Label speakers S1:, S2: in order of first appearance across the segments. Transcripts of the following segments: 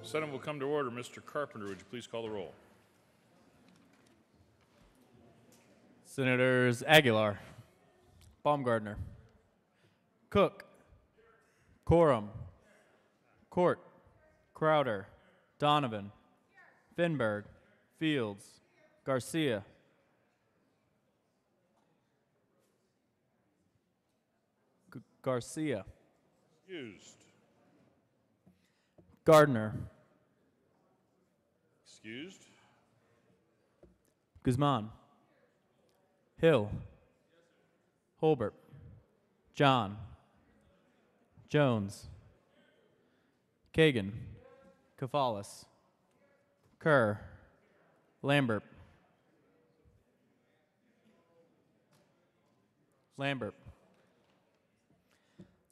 S1: Senate will come to order. Mr. Carpenter, would you please call the roll?
S2: Senators Aguilar, Baumgardner, Cook, Corum, Court, Crowder, Donovan, Finberg, Fields, Garcia, Garcia,
S1: Excused.
S2: Gardner,
S1: Excused.
S2: Guzman, Hill, Holbert, John, Jones, Kagan, Kafalis, Kerr, Lambert,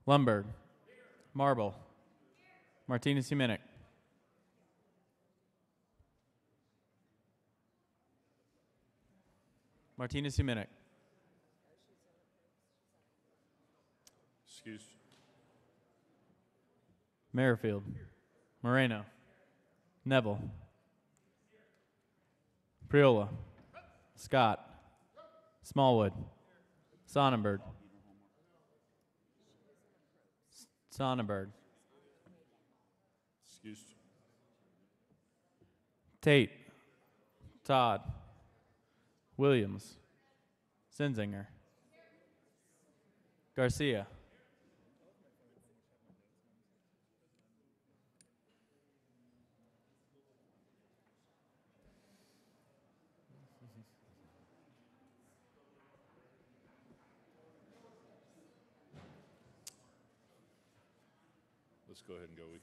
S2: Lumberg, Marble, Martinez Huminick,
S1: Excused.
S2: Merrifield, Moreno, Neville, Priola, Scott, Smallwood, Sonnenberg,
S1: Excused.
S2: Tate, Todd, Williams, Senzinger, Garcia,
S1: Let's go ahead and go. Let's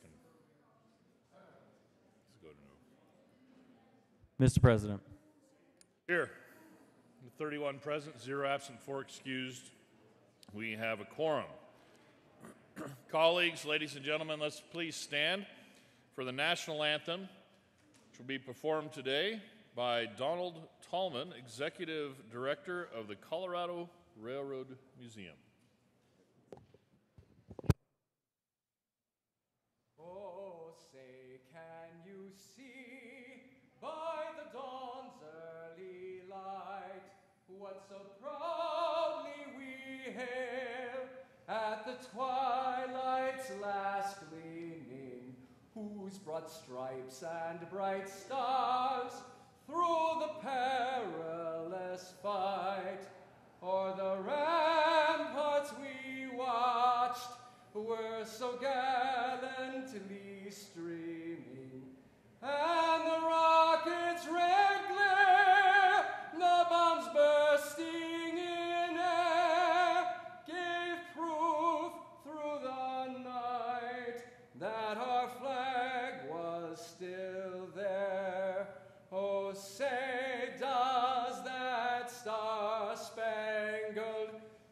S1: go to
S2: Mr. President.
S1: Here, 31 present, 0 absent, 4 excused. We have a quorum. Colleagues, ladies and gentlemen, let's please stand for the national anthem, which will be performed today by Donald Tallman, Executive Director of the Colorado Railroad Museum.
S3: Oh, say, can you see by the dawn's early light what so proudly we hail at the twilight's last gleaming, whose broad stripes and bright stars through the perilous fight o'er the ramparts we watched were so gallantly streaming, and the rocket's red glare, the bombs bursting in air, gave proof through the night that our flag was still there. Oh, say, does that star-spangled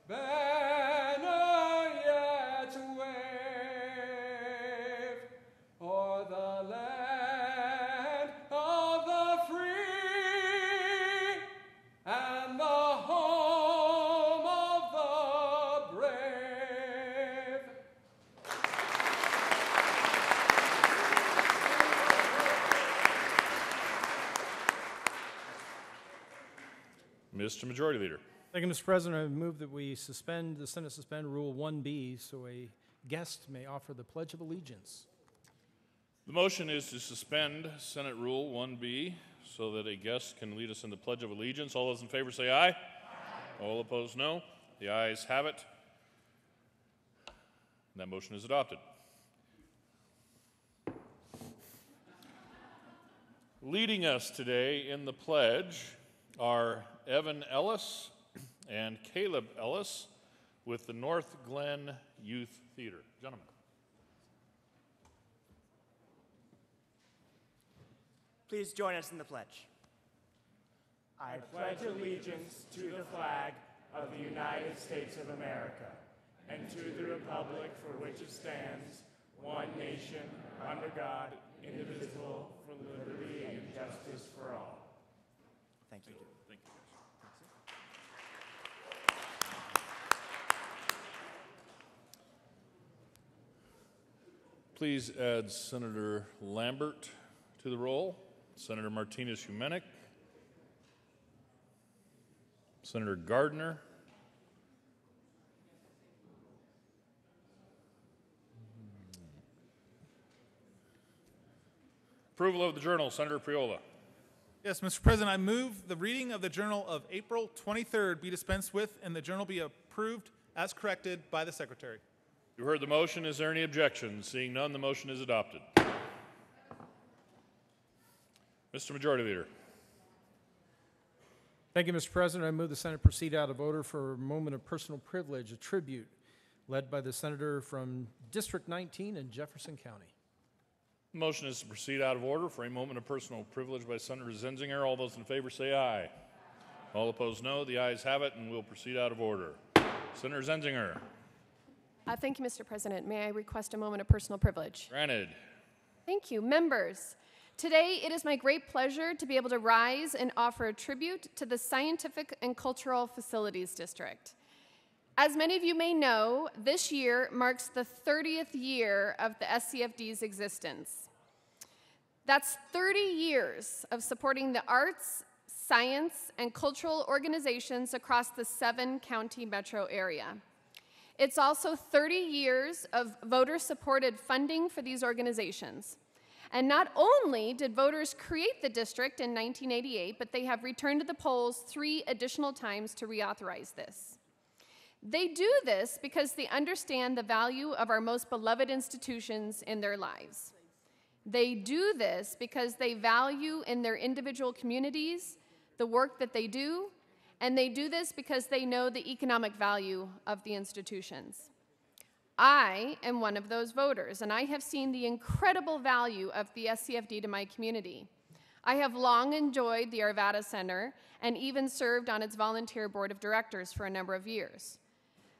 S3: banner yet wave o'er the land of the free and the home of the brave?
S1: Mr. Majority Leader.
S4: Thank you, Mr. President. I move that we suspend the Senate suspend Rule 1B so a guest may offer the Pledge of Allegiance.
S1: The motion is to suspend Senate Rule 1B so that a guest can lead us in the Pledge of Allegiance. All those in favor say aye. Aye. All opposed, no. The ayes have it. That motion is adopted. Leading us today in the pledge are Evan Ellis and Caleb Ellis with the North Glen Youth Theater. Gentlemen.
S5: Please join us in the pledge. I pledge allegiance to the flag of the United States of America and to the republic for which it stands, one nation, under God, indivisible, for liberty and justice for all. Thank you.
S1: Thank you. Please add Senator Lambert to the roll, Senator Martinez-Humenic, Senator Gardner, approval of the journal, Senator Priola.
S6: Yes, Mr. President, I move the reading of the Journal of April 23rd be dispensed with and the journal be approved as corrected by the Secretary.
S1: You heard the motion. Is there any objection? Seeing none, the motion is adopted. Mr. Majority Leader.
S4: Thank you, Mr. President. I move the Senate proceed out of order for a moment of personal privilege, a tribute led by the senator from District 19 in Jefferson County.
S1: The motion is to proceed out of order for a moment of personal privilege by Senator Zenzinger. All those in favor say aye. All opposed, no. The ayes have it, and we'll proceed out of order. Senator Zenzinger.
S7: Thank you, Mr. President. May I request a moment of personal privilege?
S1: Granted.
S7: Thank you. Members, today it is my great pleasure to be able to rise and offer a tribute to the Scientific and Cultural Facilities District. As many of you may know, this year marks the 30th year of the SCFD's existence. That's 30 years of supporting the arts, science, and cultural organizations across the 7-county metro area. It's also 30 years of voter-supported funding for these organizations. And not only did voters create the district in 1988, but they have returned to the polls 3 additional times to reauthorize this. They do this because they understand the value of our most beloved institutions in their lives. They do this because they value in their individual communities the work that they do, and they do this because they know the economic value of the institutions. I am one of those voters, and I have seen the incredible value of the SCFD to my community. I have long enjoyed the Arvada Center and even served on its volunteer board of directors for a number of years.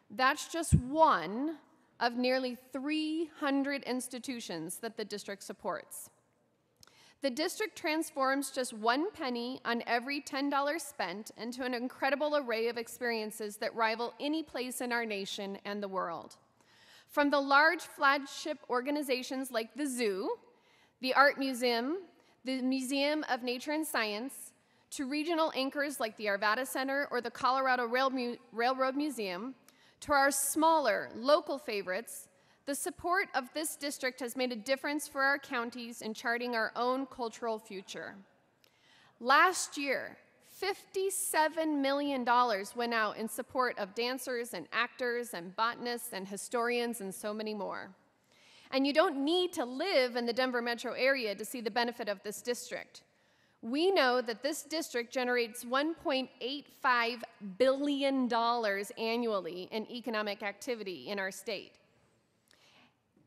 S7: That's just one of nearly 300 institutions that the district supports. The district transforms just 1 penny on every $10 spent into an incredible array of experiences that rival any place in our nation and the world. From the large flagship organizations like the Zoo, the Art Museum, the Museum of Nature and Science, to regional anchors like the Arvada Center or the Colorado Railroad Museum, to our smaller, local favorites, the support of this district has made a difference for our counties in charting our own cultural future. Last year, $57 million went out in support of dancers and actors and botanists and historians and so many more. And you don't need to live in the Denver metro area to see the benefit of this district. We know that this district generates $1.85 billion annually in economic activity in our state.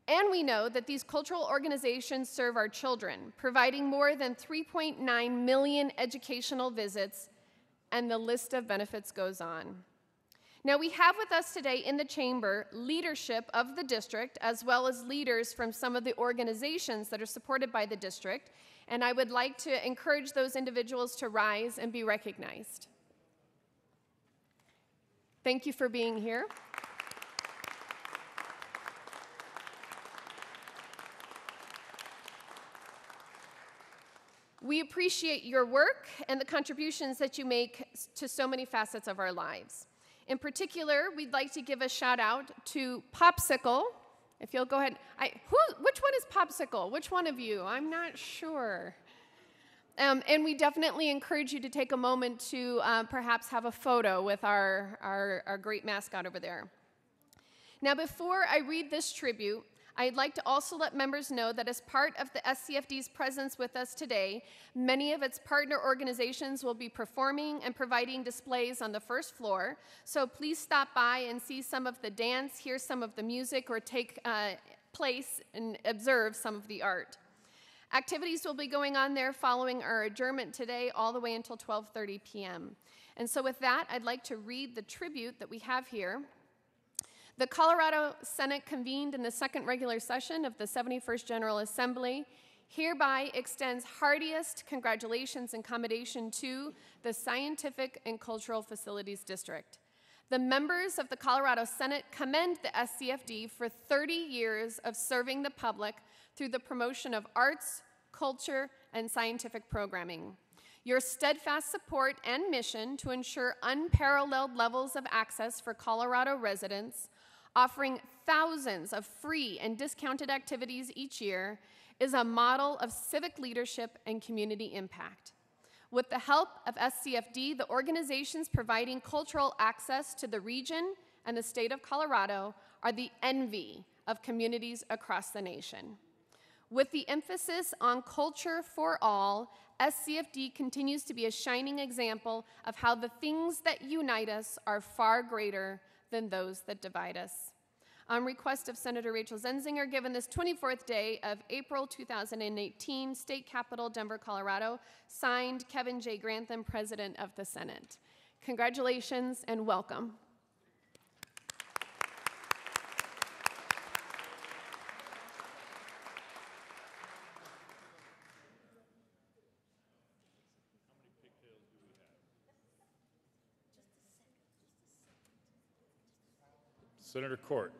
S7: And we know that these cultural organizations serve our children, providing more than 3.9 million educational visits, and the list of benefits goes on. Now, we have with us today in the chamber leadership of the district, as well as leaders from some of the organizations that are supported by the district, and I would like to encourage those individuals to rise and be recognized. Thank you for being here. We appreciate your work and the contributions that you make to so many facets of our lives. In particular, we'd like to give a shout out to Popsicle. If you'll go ahead. Which one is Popsicle? Which one of you? I'm not sure. And we definitely encourage you to take a moment to perhaps have a photo with our great mascot over there. Now, before I read this tribute, I'd like to also let members know that as part of the SCFD's presence with us today, many of its partner organizations will be performing and providing displays on the first floor. So please stop by and see some of the dance, hear some of the music, or take place and observe some of the art. Activities will be going on there following our adjournment today all the way until 12:30 p.m. And so with that, I'd like to read the tribute that we have here. The Colorado Senate convened in the second regular session of the 71st General Assembly hereby extends heartiest congratulations and commendation to the Scientific and Cultural Facilities District. The members of the Colorado Senate commend the SCFD for 30 years of serving the public through the promotion of arts, culture, and scientific programming. Your steadfast support and mission to ensure unparalleled levels of access for Colorado residents, offering thousands of free and discounted activities each year, is a model of civic leadership and community impact. With the help of SCFD, the organizations providing cultural access to the region and the state of Colorado are the envy of communities across the nation. With the emphasis on culture for all, SCFD continues to be a shining example of how the things that unite us are far greater than those that divide us. On request of Senator Rachel Zenzinger, given this 24th day of April 2018, State Capitol, Denver, Colorado, signed Kevin J. Grantham, President of the Senate. Congratulations and welcome.
S1: Senator Court.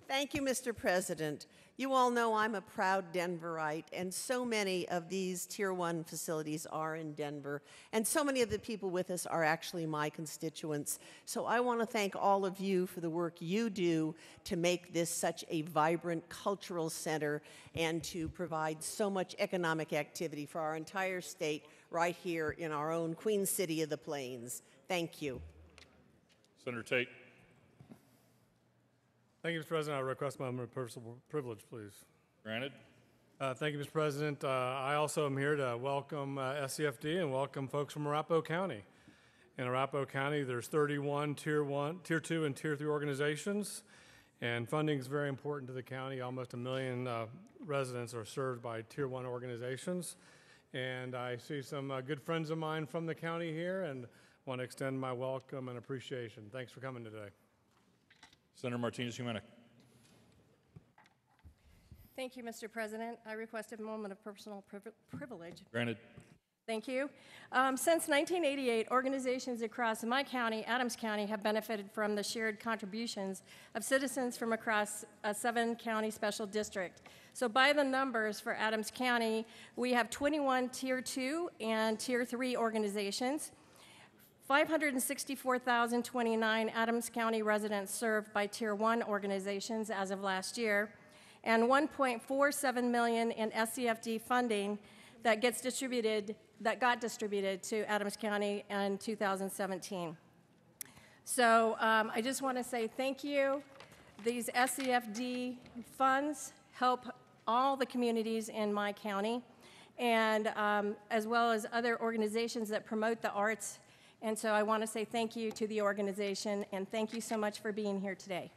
S8: Thank you, Mr. President. You all know I'm a proud Denverite, and so many of these Tier 1 facilities are in Denver, and so many of the people with us are actually my constituents. So I want to thank all of you for the work you do to make this such a vibrant cultural center and to provide so much economic activity for our entire state right here in our own Queen City of the Plains. Thank you.
S1: Senator Tate.
S3: Thank you, Mr. President. I request my moment of personal privilege, please.
S1: Granted.
S3: Thank you, Mr. President. I also am here to welcome SCFD and welcome folks from Arapahoe County. In Arapahoe County, there's 31 Tier 2, and Tier 3 organizations, and funding is very important to the county. Almost 1 million residents are served by Tier 1 organizations, and I see some good friends of mine from the county here, and want to extend my welcome and appreciation. Thanks for coming today.
S1: Senator Martinez-Humanic.
S9: Thank you, Mr. President. I request a moment of personal privilege.
S1: Granted.
S9: Thank you. Since 1988, organizations across my county, Adams County, have benefited from the shared contributions of citizens from across a 7-county special district. So by the numbers for Adams County, we have 21 Tier 2 and Tier 3 organizations, 564,029 Adams County residents served by Tier 1 organizations as of last year, and $1.47 million in SCFD funding that got distributed to Adams County in 2017. So I just want to say thank you. These SCFD funds help all the communities in my county, and as well as other organizations that promote the arts. And so I want to say thank you to the organization, and thank you so much for being here today.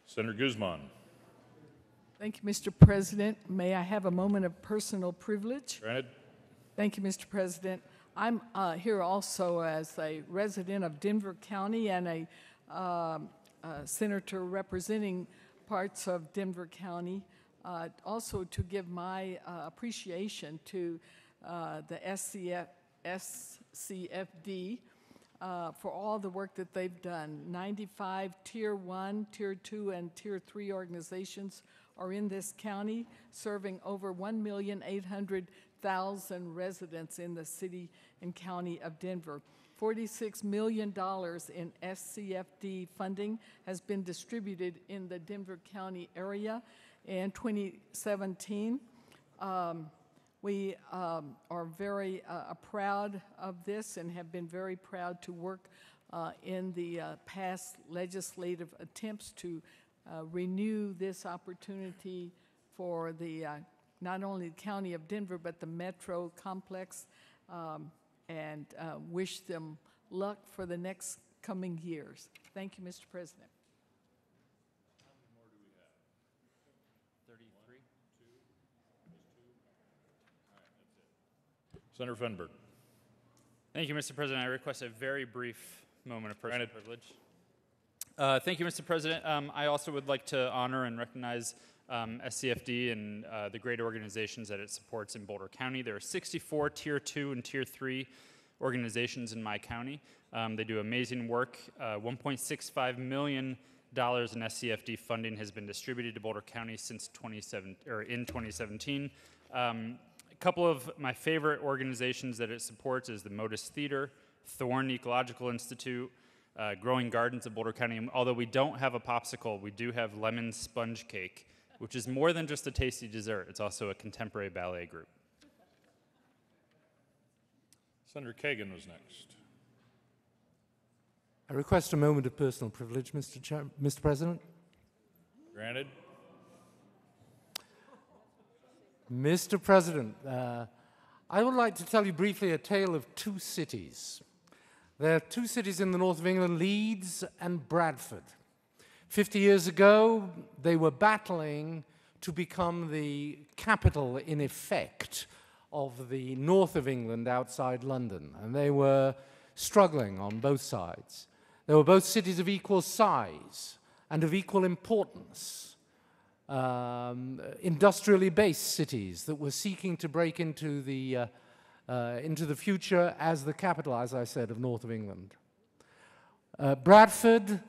S1: Senator Guzman.
S10: Thank you, Mr. President. May I have a moment of personal privilege?
S1: Granted.
S10: Thank you, Mr. President. I'm here also as a resident of Denver County and a senator representing parts of Denver County. Also to give my appreciation to the SCFD for all the work that they've done. 95 Tier 1, Tier 2, and Tier 3 organizations are in this county, serving over 1,800,000 residents in the city and county of Denver. $46 million in SCFD funding has been distributed in the Denver County area in 2017. We are very proud of this and have been very proud to work in the past legislative attempts to renew this opportunity for the not only the County of Denver, but the Metro Complex, and wish them luck for the next coming years. Thank you, Mr. President.
S1: Senator Fenberg.
S11: Thank you, Mr. President. I request a very brief moment of personal
S1: Granted.
S11: privilege. Thank you, Mr. President. I also would like to honor and recognize SCFD and the great organizations that it supports in Boulder County. There are 64 Tier 2 and Tier 3 organizations in my county. They do amazing work. $1.65 million in SCFD funding has been distributed to Boulder County since in 2017. A couple of my favorite organizations that it supports is the Modus Theater, Thorn Ecological Institute, Growing Gardens of Boulder County. Although we don't have a popsicle, we do have Lemon Sponge Cake, which is more than just a tasty dessert. It's also a contemporary ballet group.
S1: Senator Kagan was next.
S12: I request a moment of personal privilege, Mr. President.
S1: Granted.
S12: Mr. President, I would like to tell you briefly a tale of two cities. There are two cities in the north of England, Leeds and Bradford. 50 years ago, they were battling to become the capital, in effect, of the north of England outside London, and they were struggling on both sides. They were both cities of equal size and of equal importance. Industrially based cities that were seeking to break into the future as the capital, as I said, of north of England. Bradford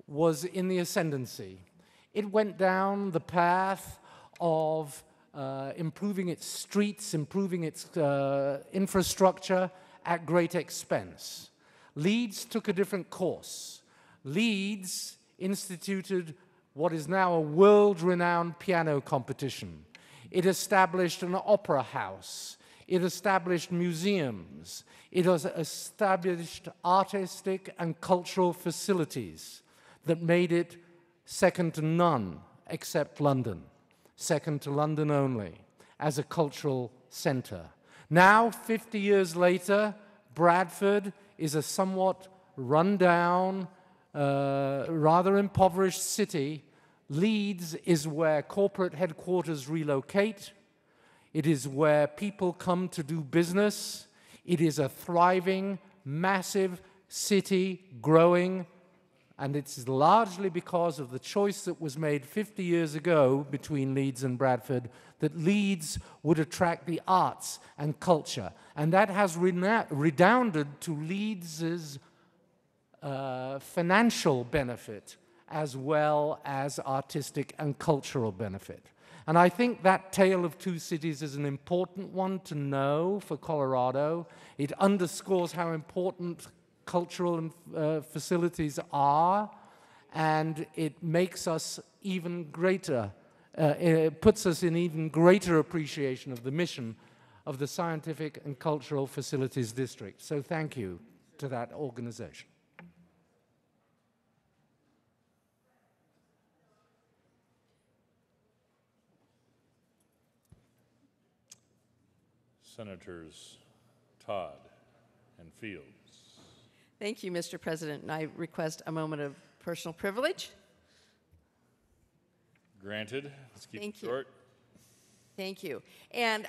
S12: was in the ascendancy. It went down the path of improving its streets, improving its infrastructure at great expense. Leeds took a different course. Leeds instituted what is now a world-renowned piano competition. It established an opera house. It established museums. It has established artistic and cultural facilities that made it second to none except London, second to London only, as a cultural center. Now, 50 years later, Bradford is a somewhat run-down, rather impoverished city. Leeds is where corporate headquarters relocate. It is where people come to do business. It is a thriving, massive city, growing, and it's largely because of the choice that was made 50 years ago between Leeds and Bradford that Leeds would attract the arts and culture. And that has redounded to Leeds's financial benefit as well as artistic and cultural benefit. And I think that tale of two cities is an important one to know for Colorado. It underscores how important cultural facilities are, and it makes us even greater, it puts us in even greater appreciation of the mission of the Scientific and Cultural Facilities District. So thank you to that organization.
S1: Senators Todd and Fields.
S8: Thank you, Mr. President, and I request a moment of personal privilege.
S1: Granted. Let's keep
S8: Thank
S1: it
S8: you.
S1: short.
S8: Thank you. And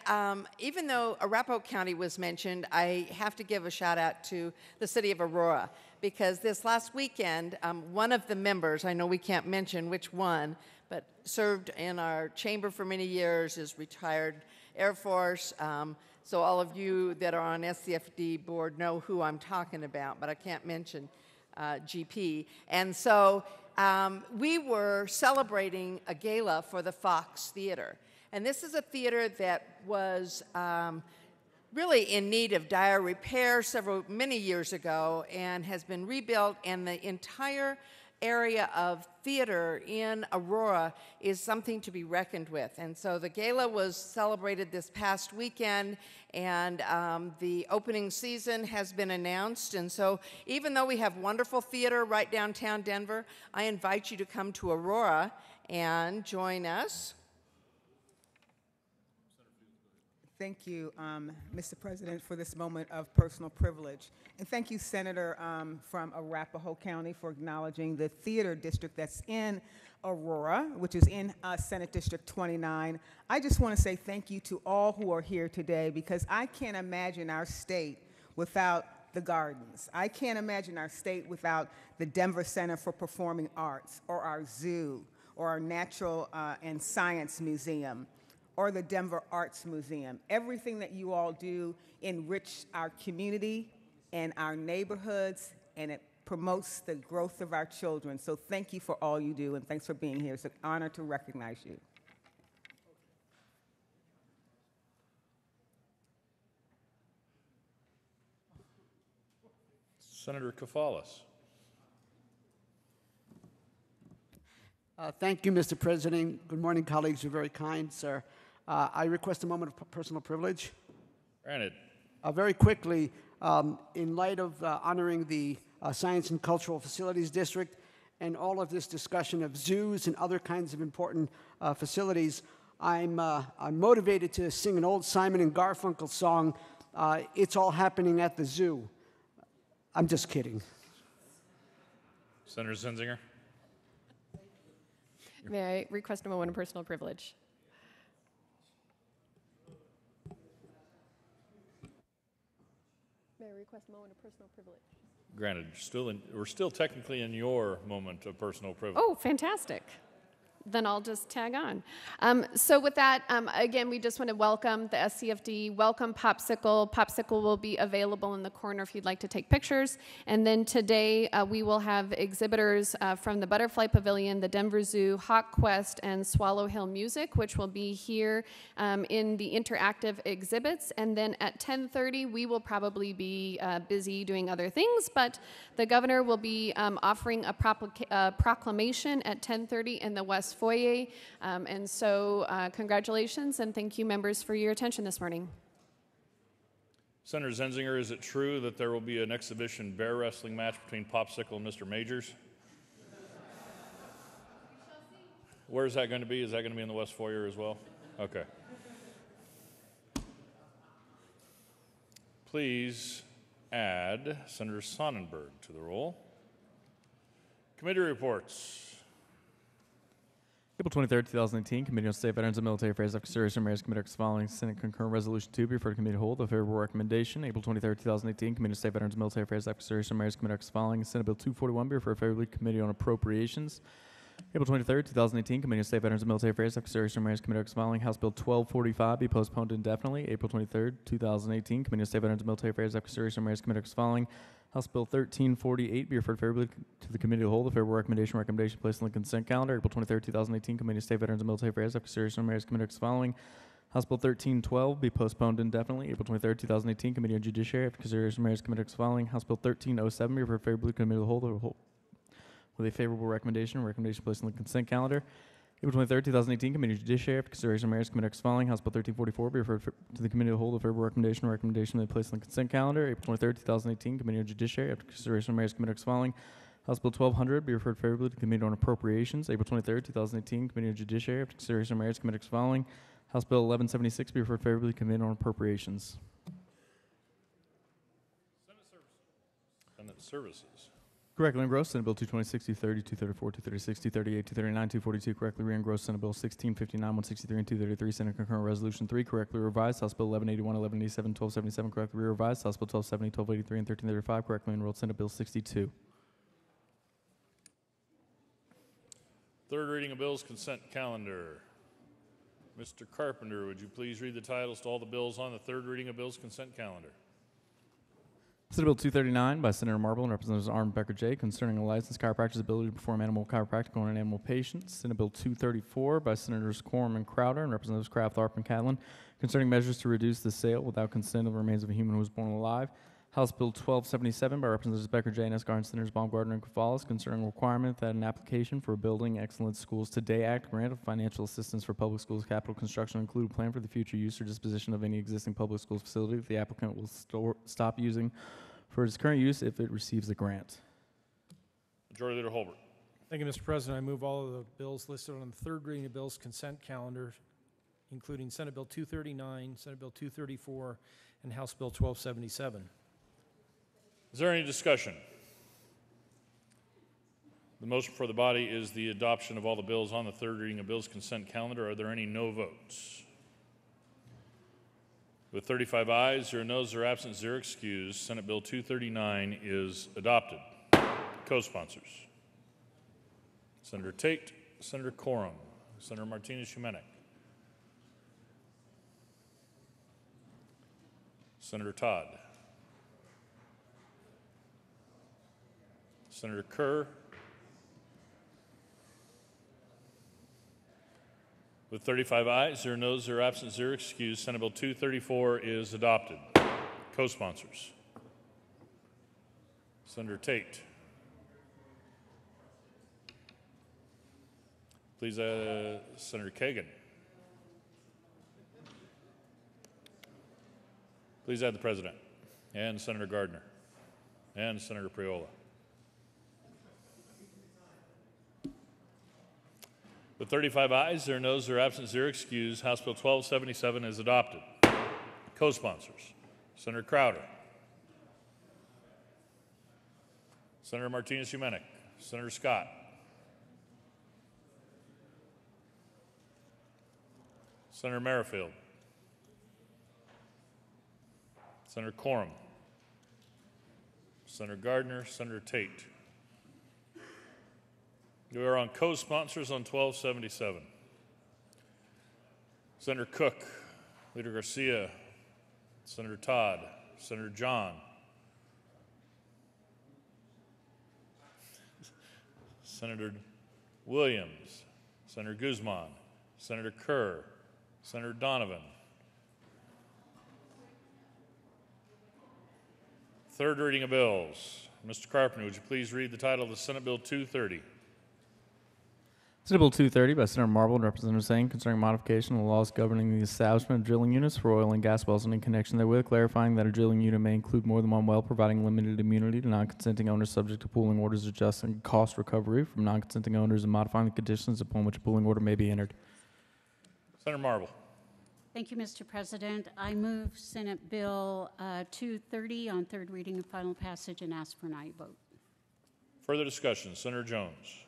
S8: even though Arapahoe County was mentioned, I have to give a shout out to the city of Aurora, because this last weekend, one of the members, I know we can't mention which one, but served in our chamber for many years, is retired Air Force. So all of you that are on SCFD board know who I'm talking about, but I can't mention GP. And so we were celebrating a gala for the Fox Theater. And this is a theater that was really in need of dire repair many years ago, and has been rebuilt, and the entire
S13: area of theater in Aurora is something to be reckoned with. And so the gala was celebrated this past weekend, and the opening season has been announced. And so even though we have wonderful theater right downtown Denver, I invite you to come to Aurora and join us.
S14: Thank you, Mr. President, for this moment of personal privilege. And thank you, Senator from Arapahoe County, for acknowledging the theater district that's in Aurora, which is in Senate District 29. I just want to say thank you to all who are here today, because I can't imagine our state without the gardens. I can't imagine our state without the Denver Center for Performing Arts, or our zoo, or our Natural and Science Museum, or the Denver Arts Museum. Everything that you all do enrich our community and our neighborhoods, and it promotes the growth of our children. So thank you for all you do, and thanks for being here. It's an honor to recognize you.
S1: Senator Kafalis.
S15: Thank you, Mr. President. Good morning, colleagues. You're very kind, sir. I request a moment of personal privilege.
S1: Granted.
S15: Very quickly, in light of honoring the Science and Cultural Facilities District and all of this discussion of zoos and other kinds of important facilities, I'm motivated to sing an old Simon and Garfunkel song, It's All Happening at the Zoo. I'm just kidding.
S1: Senator Zinzinger.
S7: May I request a moment of personal privilege? May I request a moment of personal privilege?
S1: Granted, we're still technically in your moment of personal privilege.
S7: Oh, fantastic. Then I'll just tag on. So with that, again, we just want to welcome the SCFD, welcome Popsicle. Popsicle will be available in the corner if you'd like to take pictures. And then today, we will have exhibitors from the Butterfly Pavilion, the Denver Zoo, Hawk Quest, and Swallow Hill Music, which will be here in the interactive exhibits. And then at 10:30, we will probably be busy doing other things, but the governor will be offering a proclamation at 10:30 in the West Foyer. And so congratulations and thank you, members, for your attention this morning.
S1: Senator Zenzinger, is it true that there will be an exhibition bear wrestling match between Popsicle and Mr. Majors? Where is that going to be? Is that going to be in the West Foyer as well? Okay. Please add Senator Sonnenberg to the roll. Committee reports.
S2: April 23rd, 2018, Committee on State Veterans and Military Affairs of Consideration Mayor's Committee following Senate Concurrent Resolution 2 be referred to committee to hold. A favorable recommendation. April 23rd, 2018, Committee on State Veterans and Military Affairs of Consideration Mayor's Committee following Senate Bill 241 be referred favorably to Committee on Appropriations. April 23rd, 2018, Committee on State Veterans and Military Affairs of Consideration Mayor's Committee following House Bill 1245 be postponed indefinitely. April 23rd, 2018, Committee on State Veterans and Military Affairs of Consideration Mayor's Committee following House Bill 1348 be referred favorably to the committee to hold. A favorable recommendation placed on the consent calendar. April 23rd, 2018, Committee on State Veterans and Military Affairs of Consideration Mayor's Committee following House Bill 1312 be postponed indefinitely. April 23rd, 2018, Committee on Judiciary after Consideration Mayor's Committee following House Bill 1307 be referred favorably to the committee to hold with a favorable recommendation placed on the consent calendar. April 23rd, 2018, Committee on Judiciary after Consideration Mayor's Committee following House Bill 1344 be referred to the committee to hold a favorable recommendation placed on the consent calendar. April 23rd, 2018, Committee on Judiciary after Consideration Mayor's Committee following House Bill 1200 be referred favorably to the Committee on Appropriations. April 23rd, 2018, Committee on Judiciary after Consideration Mayor's Committee following House Bill 1176 be referred favorably to the Committee on Appropriations.
S1: Senate Services.
S2: Correctly engrossed, Senate Bill 226, 230, 234, 236, 238, 239, 242. Correctly re-engrossed, Senate Bill 1659, 163, and 233. Senate Concurrent Resolution 3. Correctly revised, House Bill 1181, 1187, 1277. Correctly re-revised, House Bill 1270, 1283, and 1335. Correctly enrolled, Senate Bill 62.
S1: Third reading of bills, consent calendar. Mr. Carpenter, would you please read the titles to all the bills on the third reading of bills consent calendar?
S2: Senate Bill 239 by Senator Marble and Representatives Arnold Becker J. concerning a licensed chiropractor's ability to perform animal chiropractic on an animal patient. Senate Bill 234 by Senators Quorum and Crowder and Representatives Kraft, Tharp, and Catlin concerning measures to reduce the sale without consent of the remains of a human who was born alive. House Bill 1277 by Representatives Becker, Janus, Garn, Sanders, Baumgartner, and Gonzalez concerning requirement that an application for a Building Excellence Schools Today Act grant of financial assistance for public schools capital construction include a plan for the future use or disposition of any existing public schools facility that the applicant will stop using for its current use if it receives a grant.
S1: Majority Leader Holbert.
S4: Thank you, Mr. President. I move all of the bills listed on the third reading of bills consent calendar, including Senate Bill 239, Senate Bill 234, and House Bill 1277.
S1: Is there any discussion? The motion for the body is the adoption of all the bills on the third reading of bills consent calendar. Are there any no votes? With 35 ayes, 0 noes, 0 absent, 0 excused, Senate Bill 239 is adopted. Co-sponsors: Senator Tate, Senator Corum, Senator Martinez-Humenick, Senator Todd, Senator Kerr, with 35 ayes, 0 noes, 0 absent, 0 excused, Senate Bill 234 is adopted. Co-sponsors: Senator Tate. Please, Senator Kagan. Please add the President, and Senator Gardner, and Senator Priola. With 35 ayes, 0 noes, 0 absent, 0 excused, House Bill 1277 is adopted. Co-sponsors: Senator Crowder, Senator Martinez-Humenick, Senator Scott, Senator Merrifield, Senator Corum, Senator Gardner, Senator Tate. We are on co-sponsors on 1277. Senator Cook, Leader Garcia, Senator Todd, Senator John, Senator Williams, Senator Guzman, Senator Kerr, Senator Donovan. Third reading of bills. Mr. Carpenter, would you please read the title of the Senate Bill 230?
S2: Senate Bill 230 by Senator Marble and Representative Singh concerning modification of the laws governing the establishment of drilling units for oil and gas wells and in connection therewith, clarifying that a drilling unit may include more than one well, providing limited immunity to non-consenting owners subject to pooling orders, adjusting cost recovery from non-consenting owners, and modifying the conditions upon which a pooling order may be entered.
S1: Senator Marble.
S16: Thank you, Mr. President. I move Senate Bill 230 on third reading and final passage and ask for an aye vote.
S1: Further discussion. Senator Jones.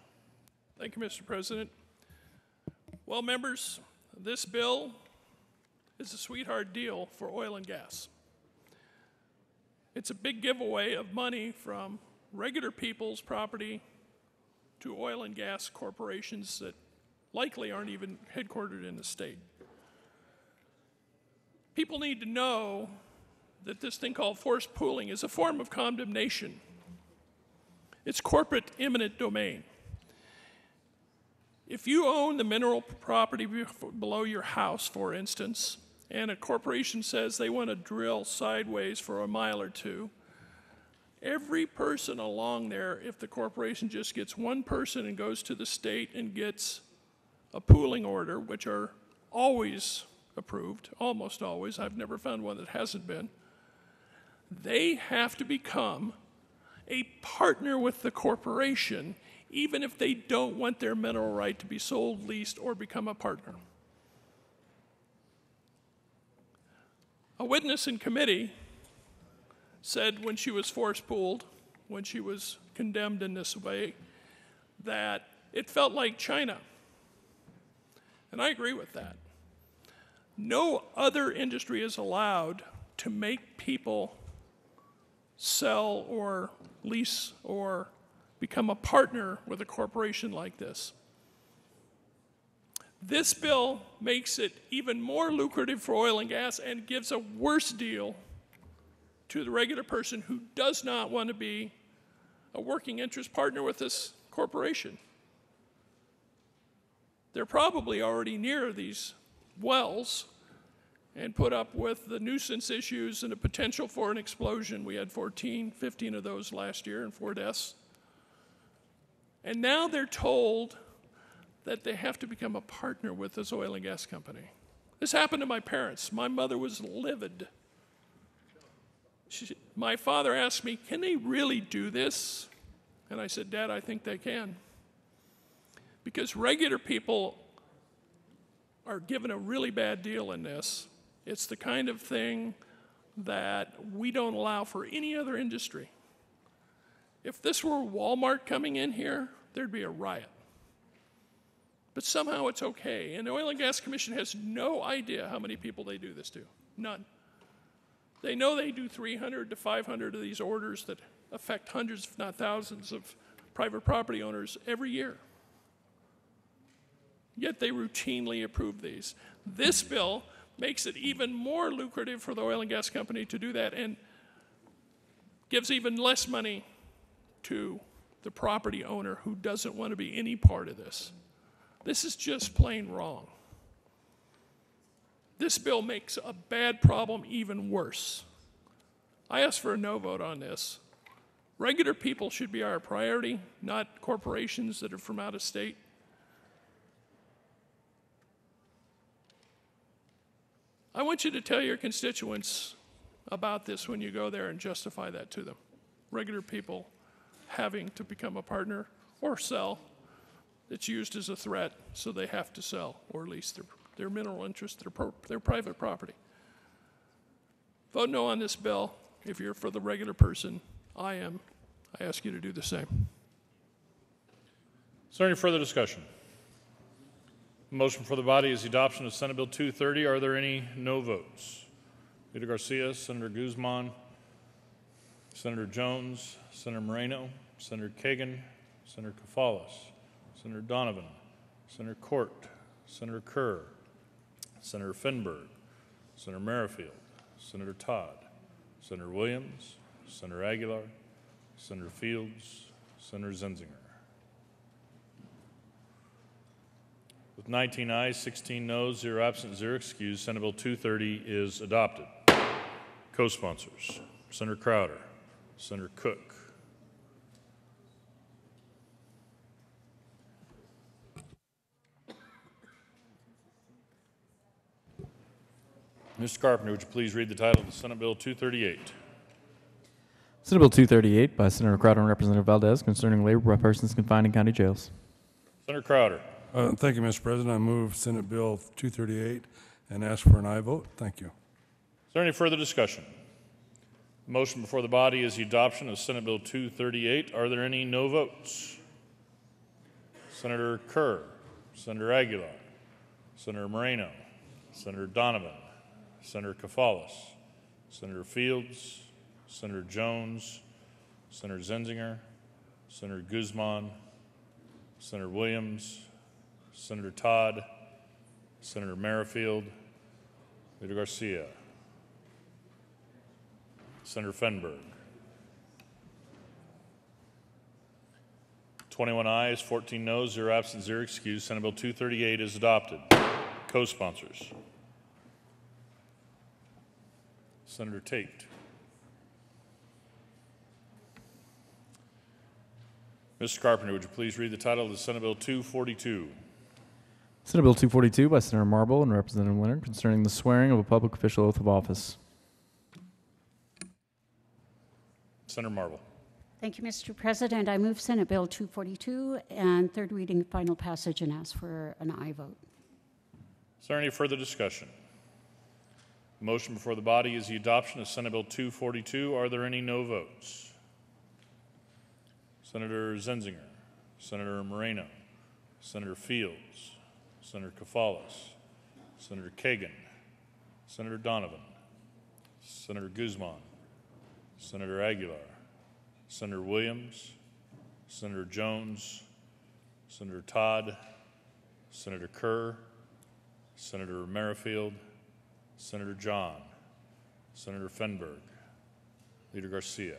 S17: Thank you, Mr. President. Well, members, this bill is a sweetheart deal for oil and gas. It's a big giveaway of money from regular people's property to oil and gas corporations that likely aren't even headquartered in the state. People need to know that this thing called forced pooling is a form of condemnation. It's corporate eminent domain. If you own the mineral property below your house, for instance, and a corporation says they want to drill sideways for a mile or two, every person along there, if the corporation just gets one person and goes to the state and gets a pooling order, which are always approved, almost always, I've never found one that hasn't been, they have to become a partner with the corporation, even if they don't want their mineral right to be sold, leased, or become a partner. A witness in committee said when she was force pooled, when she was condemned in this way, that it felt like China. And I agree with that. No other industry is allowed to make people sell or lease or become a partner with a corporation like this. This bill makes it even more lucrative for oil and gas and gives a worse deal to the regular person who does not want to be a working interest partner with this corporation. They're probably already near these wells, and put up with the nuisance issues and the potential for an explosion. We had 14, 15 of those last year and 4 deaths. And now they're told that they have to become a partner with this oil and gas company. This happened to my parents. My mother was livid. My father asked me, can they really do this? And I said, Dad, I think they can. Because regular people are given a really bad deal in this. It's the kind of thing that we don't allow for any other industry. If this were Walmart coming in here, there'd be a riot. But somehow it's okay. And the Oil and Gas Commission has no idea how many people they do this to. None. They know they do 300 to 500 of these orders that affect hundreds, if not thousands, of private property owners every year. Yet they routinely approve these. This bill makes it even more lucrative for the oil and gas company to do that and gives even less money to the property owner who doesn't want to be any part of this. This is just plain wrong. This bill makes a bad problem even worse. I ask for a no vote on this. Regular people should be our priority, not corporations that are from out of state. I want you to tell your constituents about this when you go there and justify that to them. Regular people having to become a partner or sell. It's used as a threat, so they have to sell or lease their mineral interest, their private property. Vote no on this bill if you're for the regular person. I am. I ask you to do the same.
S1: Is there any further discussion? Motion for the body is the adoption of Senate Bill 230. Are there any no votes? Leader Garcia, Senator Guzman, Senator Jones, Senator Moreno, Senator Kagan, Senator Kafalas, Senator Donovan, Senator Court, Senator Kerr, Senator Finberg, Senator Merrifield, Senator Todd, Senator Williams, Senator Aguilar, Senator Fields, Senator Zenzinger. With 19 ayes, 16 noes, 0 absent, 0 excused, Senate Bill 230 is adopted. Co-sponsors, Senator Crowder, Senator Cook. Mr. Carpenter, would you please read the title of Senate Bill 238?
S2: Senate Bill 238 by Senator Crowder and Representative Valdez concerning labor by persons confined in county jails.
S1: Senator Crowder.
S18: Thank you, Mr. President. I move Senate Bill 238 and ask for an aye vote. Thank you.
S1: Is there any further discussion? The motion before the body is the adoption of Senate Bill 238. Are there any no votes? Senator Kerr, Senator Aguilar, Senator Moreno, Senator Donovan, Senator Kafalas, Senator Fields, Senator Jones, Senator Zenzinger, Senator Guzman, Senator Williams, Senator Todd, Senator Merrifield, Leader Garcia, Senator Fenberg. 21 ayes, 14 noes, 0 absent, 0 excused. Senate Bill 238 is adopted. Co-sponsors. Senator Tate. Mr. Carpenter, would you please read the title of the Senate Bill 242?
S2: Senate Bill 242 by Senator Marble and Representative Leonard concerning the swearing of a public official oath of office.
S1: Senator Marble.
S16: Thank you, Mr. President. I move Senate Bill 242 and third reading and final passage and ask for an aye vote.
S1: Is there any further discussion? The motion before the body is the adoption of Senate Bill 242. Are there any no votes? Senator Zenzinger, Senator Moreno, Senator Fields, Senator Kafalas, Senator Kagan, Senator Donovan, Senator Guzman, Senator Aguilar, Senator Williams, Senator Jones, Senator Todd, Senator Kerr, Senator Merrifield, Senator John, Senator Fenberg, Leader Garcia.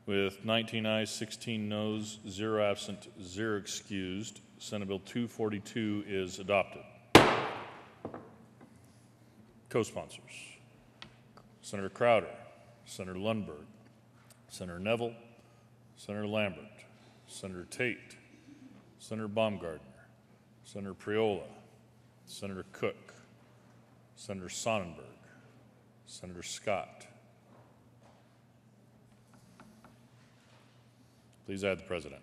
S1: With 19 ayes, 16 noes, 0 absent, 0 excused, Senate Bill 242 is adopted. Co-sponsors: Senator Crowder, Senator Lundberg, Senator Neville, Senator Lambert, Senator Tate, Senator Baumgardner, Senator Priola, Senator Cook, Senator Sonnenberg, Senator Scott. Please add the President.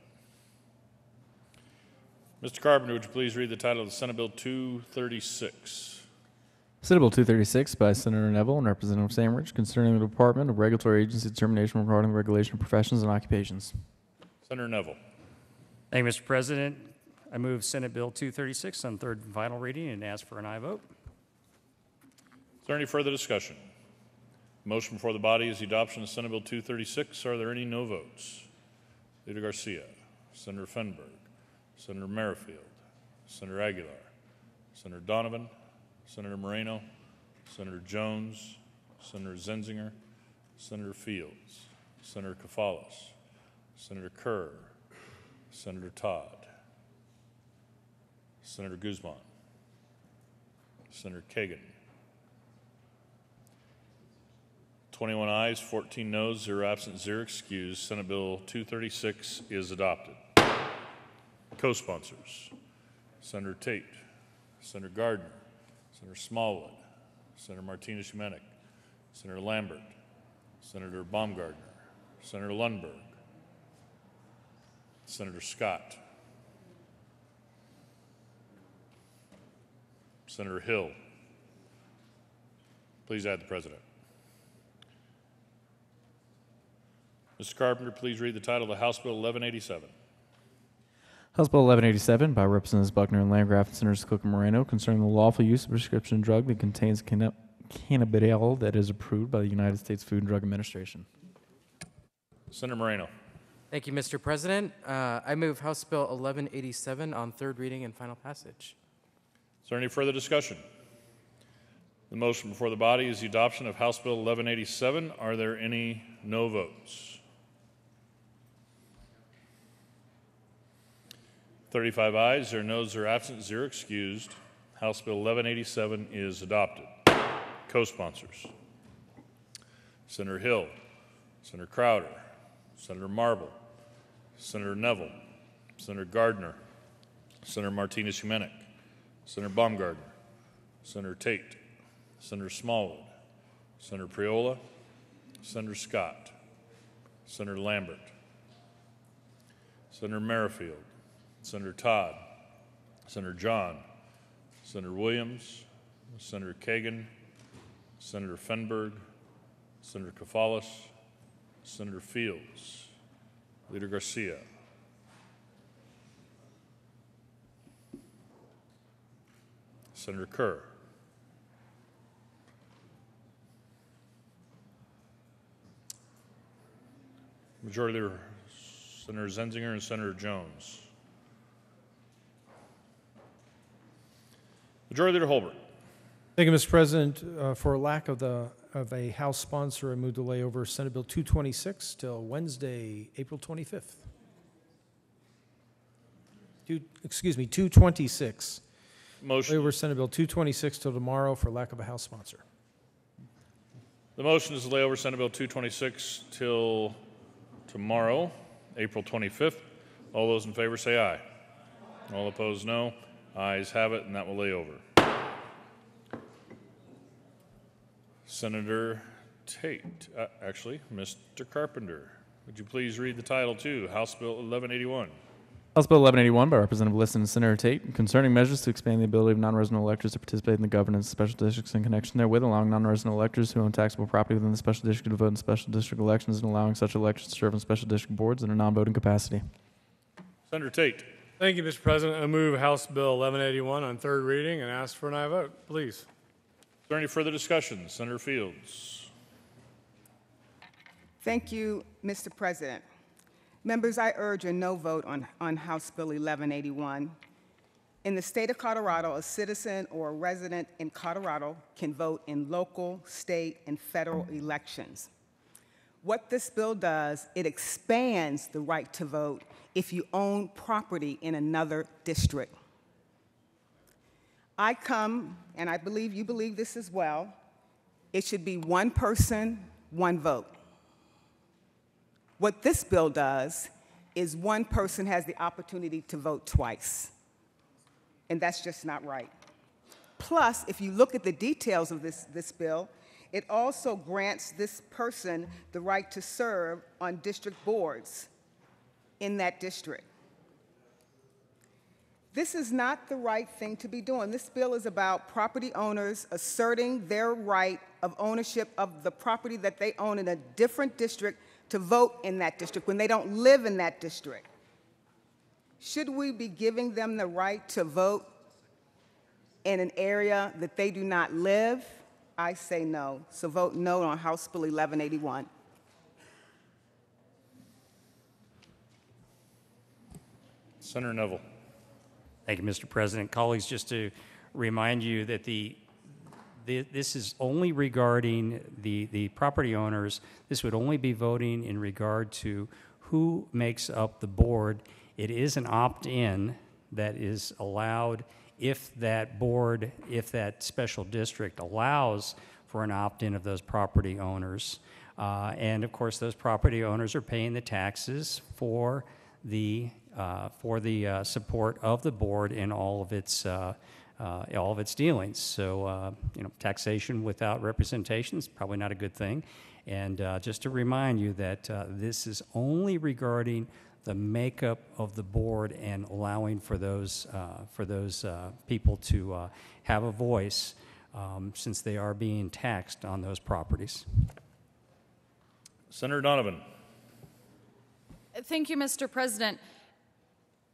S1: Mr. Carpenter, would you please read the title of Senate Bill 236?
S2: Senate Bill 236 by Senator Neville and Representative Sandridge concerning the Department of Regulatory Agency determination regarding the regulation of professions and occupations.
S1: Senator Neville.
S19: Thank you, Mr. President. I move Senate Bill 236 on third and final reading and ask for an aye vote.
S1: Is there any further discussion? Motion before the body is the adoption of Senate Bill 236. Are there any no votes? Leader Garcia, Senator Fenberg, Senator Merrifield, Senator Aguilar, Senator Donovan, Senator Moreno, Senator Jones, Senator Zenzinger, Senator Fields, Senator Kafalas, Senator Kerr, Senator Todd, Senator Guzman, Senator Kagan. 21 ayes, 14 noes, 0 absent, 0 excused. Senate Bill 236 is adopted. Co-sponsors: Senator Tate, Senator Gardner, Senator Smallwood, Senator Martinez-Humenick, Senator Lambert, Senator Baumgardner, Senator Lundberg, Senator Scott, Senator Hill. Please add the President. Mr. Carpenter, please read the title of the House Bill 1187.
S2: House Bill 1187 by Representatives Buckner and Landgraf and Senators Cook and Moreno concerning the lawful use of a prescription drug that contains cannabidiol that is approved by the United States Food and Drug Administration.
S1: Senator Moreno.
S20: Thank you, Mr. President. I move House Bill 1187 on third reading and final passage.
S1: Is there any further discussion? The motion before the body is the adoption of House Bill 1187. Are there any no votes? 35 ayes, 0 noes, 0 absent, 0 excused. House Bill 1187 is adopted. Co-sponsors: Senator Hill, Senator Crowder, Senator Marble, Senator Neville, Senator Gardner, Senator Martinez-Humenick, Senator Baumgardner, Senator Tate, Senator Smallwood, Senator Priola, Senator Scott, Senator Lambert, Senator Merrifield, Senator Todd, Senator John, Senator Williams, Senator Kagan, Senator Fenberg, Senator Kafalas, Senator Fields, Leader Garcia, Senator Kerr, Majority Leader Senator Zenzinger and Senator Jones. Majority Leader Holbert.
S4: Thank you, Mr. President. For lack of a House sponsor, I move to lay over Senate Bill 226 till Wednesday, April 25th. 226.
S1: Motion.
S4: Lay over Senate Bill 226 till tomorrow for lack of a House sponsor.
S1: The motion is to lay over Senate Bill 226 till tomorrow, April 25th. All those in favor say aye. All opposed, no. Ayes have it, and that will lay over. Senator Tate, actually, Mr. Carpenter, would you please read the title too, House Bill 1181?
S2: House Bill 1181 by Representative Liston and Senator Tate concerning measures to expand the ability of non-resident electors to participate in the governance of special districts in connection therewith, allowing non-resident electors who own taxable property within the special district to vote in special district elections and allowing such electors to serve in special district boards in a non-voting capacity.
S1: Senator Tate.
S3: Thank you, Mr. President. I move House Bill 1181 on third reading and ask for an aye vote, please.
S1: Is there any further discussion? Senator Fields.
S14: Thank you, Mr. President. Members, I urge a no vote on House Bill 1181. In the state of Colorado, a citizen or a resident in Colorado can vote in local, state, and federal elections. What this bill does, it expands the right to vote if you own property in another district. I come, and I believe you believe this as well, it should be one person, one vote. What this bill does is one person has the opportunity to vote twice. And that's just not right. Plus, if you look at the details of this bill, it also grants this person the right to serve on district boards in that district. This is not the right thing to be doing. This bill is about property owners asserting their right of ownership of the property that they own in a different district to vote in that district when they don't live in that district. Should we be giving them the right to vote in an area that they do not live? I say no. So vote no on House Bill 1181.
S1: Senator Neville.
S19: Thank you, Mr. President. Colleagues, just to remind you that this is only regarding the property owners. This would only be voting in regard to who makes up the board. It is an opt-in that is allowed if that board, if that special district allows for an opt-in of those property owners. And of course, those property owners are paying the taxes for the support of the board in all of its dealings. So, taxation without representation is probably not a good thing. And just to remind you that this is only regarding the makeup of the board and allowing for those people to have a voice since they are being taxed on those properties.
S1: Senator Donovan.
S21: Thank you, Mr. President.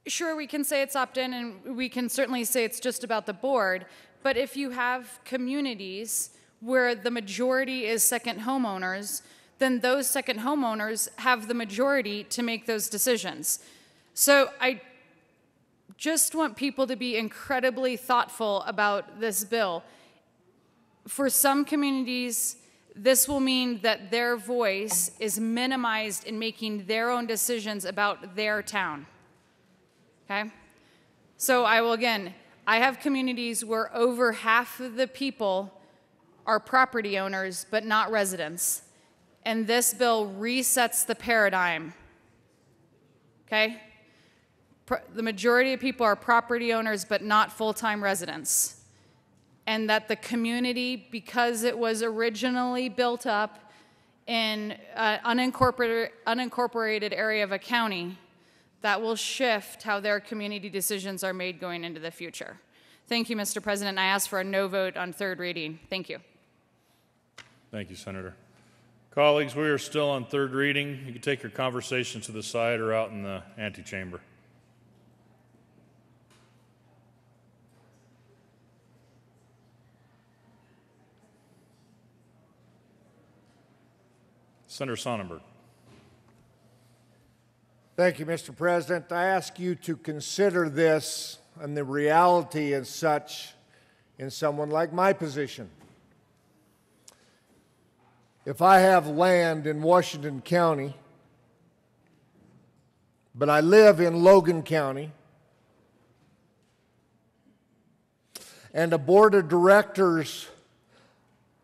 S21: Sure, we can say it's opt-in, and we can certainly say it's just about the board, but if you have communities where the majority is second homeowners, then those second homeowners have the majority to make those decisions. So I just want people to be incredibly thoughtful about this bill. For some communities, this will mean that their voice is minimized in making their own decisions about their town. Okay? So I have communities where over half of the people are property owners but not residents. And this bill resets the paradigm. Okay? The majority of people are property owners but not full-time residents. And that the community, because it was originally built up in an unincorporated area of a county, that will shift how their community decisions are made going into the future. Thank you, Mr. President. I ask for a no vote on third reading. Thank you.
S1: Thank you, Senator. Colleagues, we are still on third reading. You can take your conversations to the side or out in the antechamber. Senator Sonnenberg.
S22: Thank you, Mr. President. I ask you to consider this and the reality as such in someone like my position. If I have land in Washington County, but I live in Logan County, and a board of directors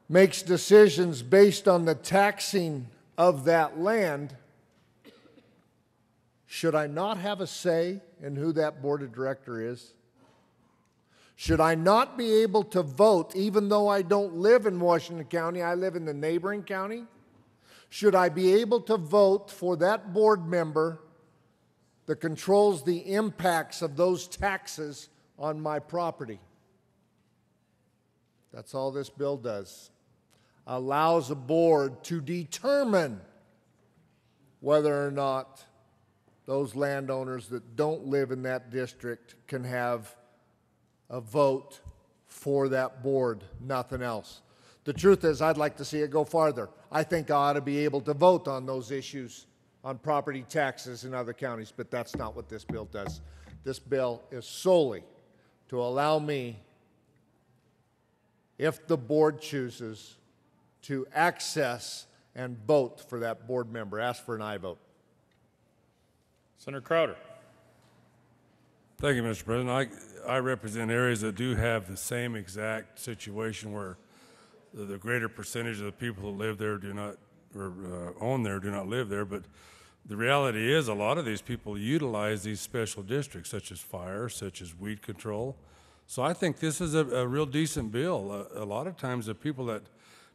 S22: makes decisions based on the taxing of that land, should I not have a say in who that board of director is? Should I not be able to vote even though I don't live in Washington County, I live in the neighboring county? Should I be able to vote for that board member that controls the impacts of those taxes on my property? That's all this bill does. Allows a board to determine whether or not those landowners that don't live in that district can have a vote for that board, nothing else. The truth is, I'd like to see it go farther. I think I ought to be able to vote on those issues on property taxes in other counties, but that's not what this bill does. This bill is solely to allow me, if the board chooses, to access and vote for that board member. Ask for an aye vote.
S1: Senator Crowder.
S18: Thank you, Mr. President. I represent areas that do have the same exact situation where the greater percentage of the people who live there do not, or own there, do not live there. But the reality is a lot of these people utilize these special districts, such as fire, such as weed control. So I think this is a real decent bill. A lot of times the people that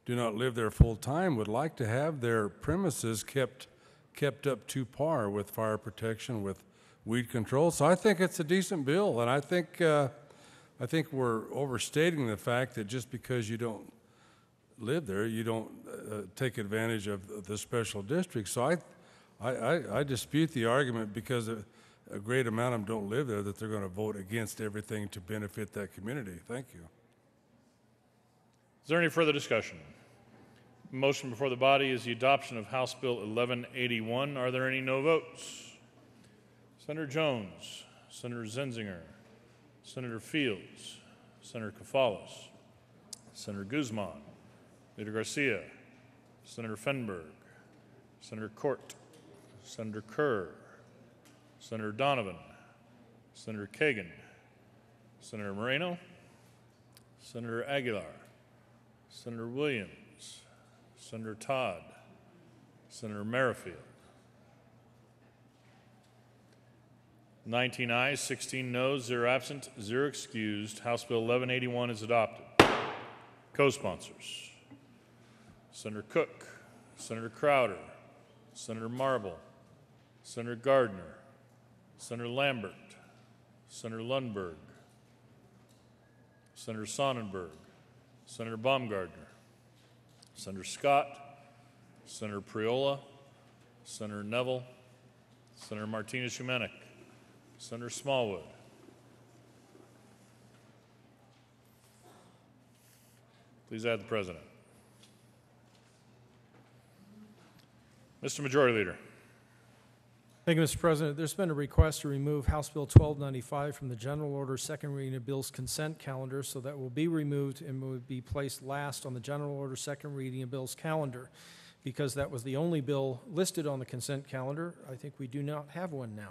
S18: do not live there full time would like to have their premises kept up to par with fire protection, with weed control. So I think it's a decent bill, and I think we're overstating the fact that just because you don't live there, you don't take advantage of the special district. So I dispute the argument because a great amount of them don't live there that they're going to vote against everything to benefit that community. Thank you.
S1: Is there any further discussion? Motion before the body is the adoption of House Bill 1181. Are there any no votes? Senator Jones, Senator Zenzinger, Senator Fields, Senator Kafalas, Senator Guzman, Leader Garcia, Senator Fenberg, Senator Court, Senator Kerr, Senator Donovan, Senator Kagan, Senator Moreno, Senator Aguilar, Senator Williams, Senator Todd, Senator Merrifield. 19 ayes, 16 noes, 0 absent, 0 excused. House Bill 1181 is adopted. Co-sponsors: Senator Cook, Senator Crowder, Senator Marble, Senator Gardner, Senator Lambert, Senator Lundberg, Senator Sonnenberg, Senator Baumgardner, Senator Scott, Senator Priola, Senator Neville, Senator Martinez-Humanic, Senator Smallwood. Please add the President. Mr. Majority Leader.
S4: Thank you, Mr. President. There's been a request to remove House Bill 1295 from the general order second reading of bills consent calendar, so that will be removed and will be placed last on the general order second reading of bills calendar. Because that was the only bill listed on the consent calendar, I think we do not have one now.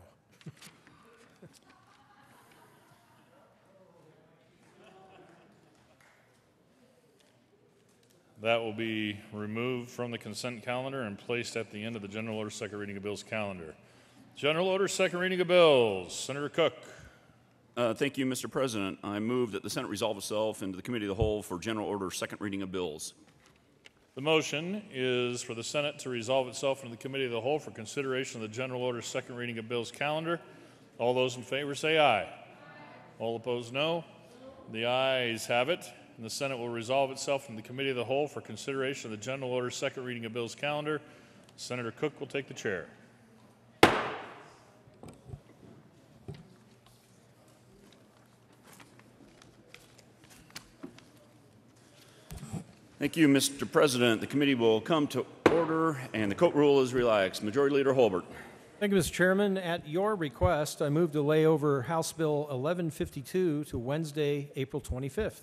S1: That will be removed from the consent calendar and placed at the end of the general order second reading of bills calendar. General order second reading of bills. Senator Cook.
S5: Thank you, Mr. President. I move that the Senate resolve itself into the Committee of the Whole for general order second reading of bills.
S1: The motion is for the Senate to resolve itself into the Committee of the Whole for consideration of the general order second reading of bills calendar. All those in favor say aye. All opposed, no. The ayes have it, and the Senate will resolve itself in the Committee of the Whole for consideration of the general order second reading of bills calendar. Senator Cook will take the chair.
S5: Thank you, Mr. President. The committee will come to order, and the court rule is relaxed. Majority Leader Holbert.
S4: Thank you, Mr. Chairman. At your request, I move to lay over House Bill 1152 to Wednesday, April 25th.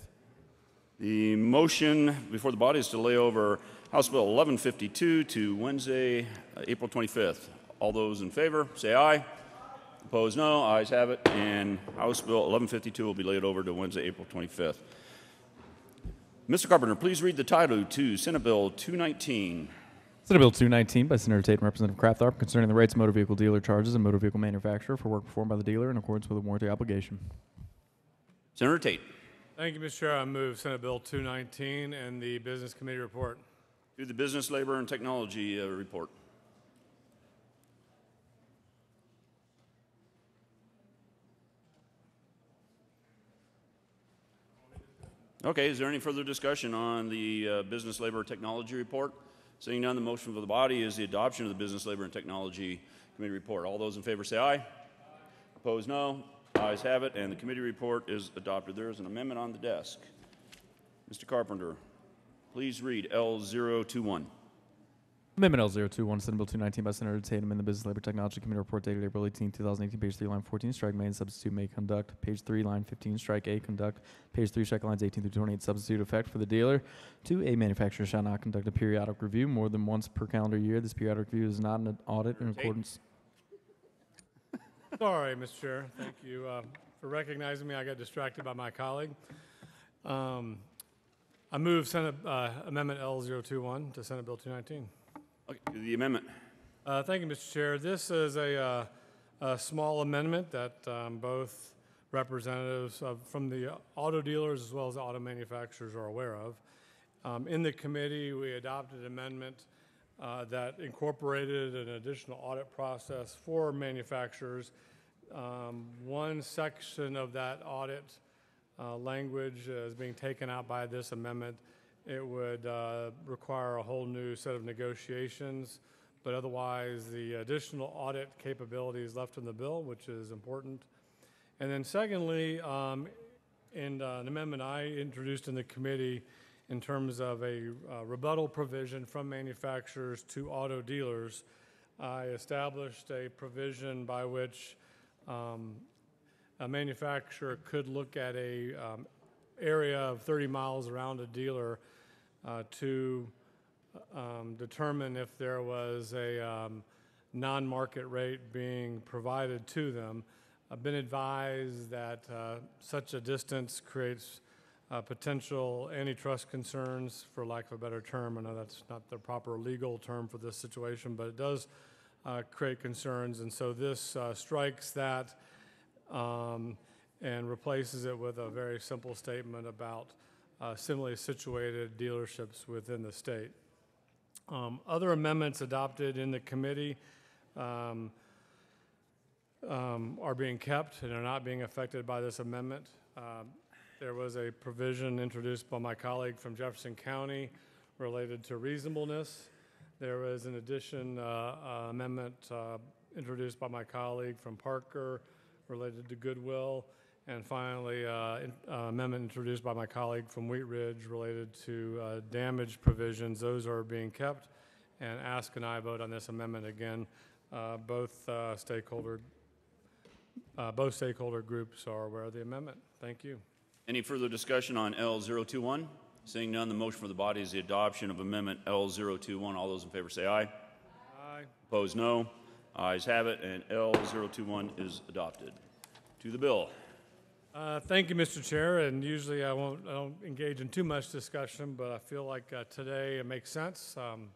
S5: The motion before the body is to lay over House Bill 1152 to Wednesday, April 25th. All those in favor, say aye. Opposed, no. Ayes have it, and House Bill 1152 will be laid over to Wednesday, April 25th. Mr. Carpenter, please read the title to Senate Bill 219.
S2: Senate Bill 219 by Senator Tate and Representative Crafthorpe concerning the rates of motor vehicle dealer charges and motor vehicle manufacturer for work performed by the dealer in accordance with a warranty obligation.
S5: Senator Tate.
S3: Thank you, Mr. Chair. I move Senate Bill 219 and the Business Committee report.
S5: To the Business, Labor, and Technology report. Okay, is there any further discussion on the Business, Labor, Technology report? Seeing none, the motion for the body is the adoption of the Business, Labor, and Technology Committee report. All those in favor say aye. Opposed, no. Ayes have it, and the committee report is adopted. There is an amendment on the desk. Mr. Carpenter, please read L021.
S2: Amendment L021, Senate Bill 219 by Senator Tatum in the Business Labor Technology Committee report dated April 18, 2018, page 3, line 14, strike may and substitute may conduct. Page 3, line 15, strike A, conduct. Page 3, strike lines 18 through 28, substitute effect for the dealer. 2, a manufacturer shall not conduct a periodic review more than once per calendar year. This periodic review is not an audit in accordance.
S3: Sorry, Mr. Chair. Thank you for recognizing me. I got distracted by my colleague. I move Senate Amendment L021 to Senate Bill 219.
S5: Okay, the amendment.
S3: Thank you, Mr. Chair. This is a small amendment that both representatives from the auto dealers as well as the auto manufacturers are aware of. In the committee, we adopted an amendment that incorporated an additional audit process for manufacturers. One section of that audit language is being taken out by this amendment. It would require a whole new set of negotiations, but otherwise the additional audit capability is left in the bill, which is important. And then secondly, in an amendment I introduced in the committee in terms of a rebuttal provision from manufacturers to auto dealers, I established a provision by which a manufacturer could look at a area of 30 miles around a dealer to determine if there was a non-market rate being provided to them. I've been advised that such a distance creates potential antitrust concerns, for lack of a better term. I know that's not the proper legal term for this situation, but it does create concerns, and so this strikes that and replaces it with a very simple statement about similarly situated dealerships within the state. Other amendments adopted in the committee are being kept and are not being affected by this amendment. There was a provision introduced by my colleague from Jefferson County related to reasonableness. There was an addition amendment introduced by my colleague from Parker related to goodwill. And finally, amendment introduced by my colleague from Wheat Ridge related to damage provisions. Those are being kept. And ask and I vote on this amendment again. Both stakeholder groups are aware of the amendment. Thank you.
S5: Any further discussion on L021? Seeing none, the motion for the body is the adoption of Amendment L021. All those in favor say aye.
S3: Aye.
S5: Opposed, no. Ayes have it, and L021 is adopted. To the bill.
S3: Thank you, Mr. Chair. And usually I don't engage in too much discussion, but I feel like today it makes sense. You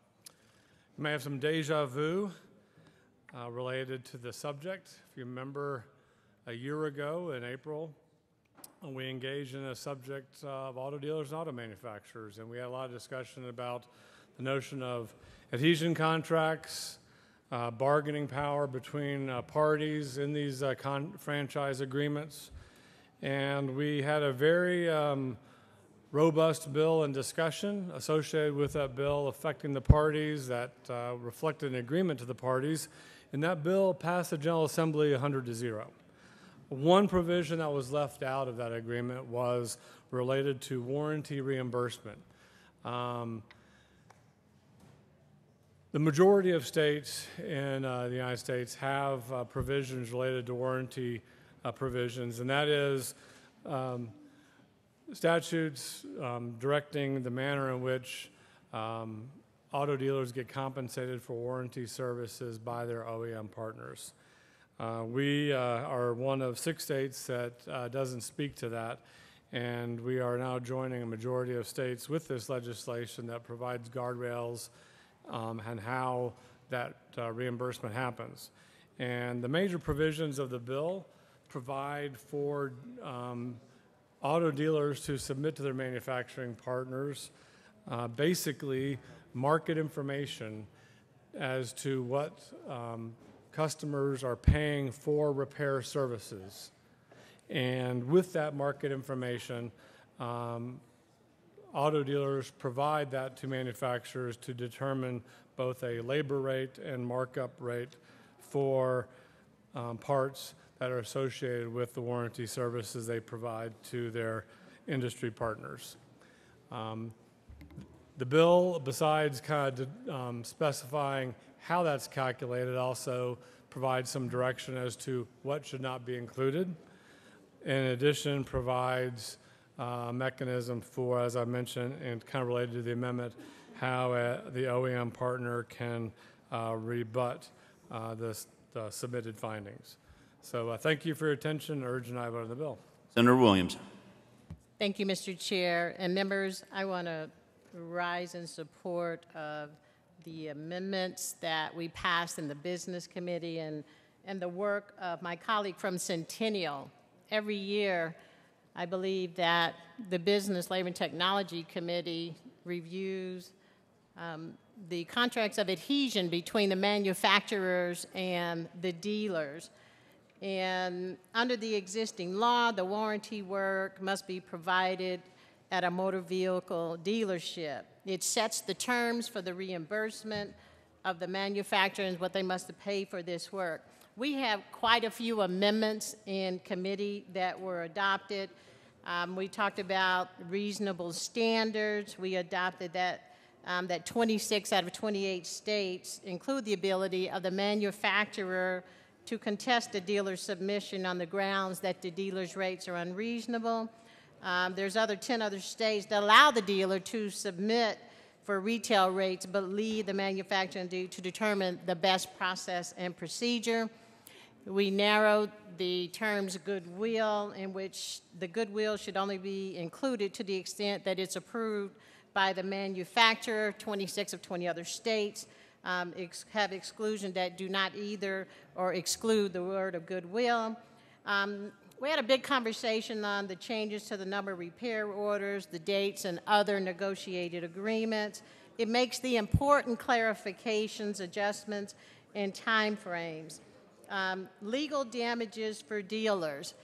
S3: may have some deja vu related to the subject. If you remember, a year ago in April, we engaged in a subject of auto dealers and auto manufacturers, and we had a lot of discussion about the notion of adhesion contracts, bargaining power between parties in these franchise agreements. And we had a very robust bill and discussion associated with that bill affecting the parties that reflected an agreement to the parties. And that bill passed the General Assembly 100-0. One provision that was left out of that agreement was related to warranty reimbursement. The majority of states in the United States have provisions related to warranty provisions, and that is statutes directing the manner in which auto dealers get compensated for warranty services by their OEM partners. We are one of 6 states that doesn't speak to that, and we are now joining a majority of states with this legislation that provides guardrails and how that reimbursement happens. And the major provisions of the bill provide for auto dealers to submit to their manufacturing partners basically market information as to what customers are paying for repair services. And with that market information, auto dealers provide that to manufacturers to determine both a labor rate and markup rate for parts that are associated with the warranty services they provide to their industry partners. The bill, besides kind of specifying how that's calculated, also provides some direction as to what should not be included. In addition, provides a mechanism for, as I mentioned, and kind of related to the amendment, how the OEM partner can rebut the submitted findings. So thank you for your attention. Urge and I vote on the bill.
S5: Senator Williams.
S6: Thank you, Mr. Chair. And members, I want to rise in support of the amendments that we passed in the Business Committee and the work of my colleague from Centennial. Every year, I believe that the Business, Labor, and Technology Committee reviews the contracts of adhesion between the manufacturers and the dealers. And under the existing law, the warranty work must be provided at a motor vehicle dealership. It sets the terms for the reimbursement of the manufacturer and what they must pay for this work. We have quite a few amendments in committee that were adopted. We talked about reasonable standards. We adopted that 26 out of 28 states include the ability of the manufacturer to contest the dealer's submission on the grounds that the dealer's rates are unreasonable. There's 10 other states that allow the dealer to submit for retail rates, but leave the manufacturer to determine the best process and procedure. We narrowed the terms goodwill, in which the goodwill should only be included to the extent that it's approved by the manufacturer. 26 of 20 other states have exclusion that do not either or exclude the word of goodwill. We had a big conversation on the changes to the number of repair orders, the dates, and other negotiated agreements. It makes the important clarifications, adjustments, and timeframes. Legal damages for dealers.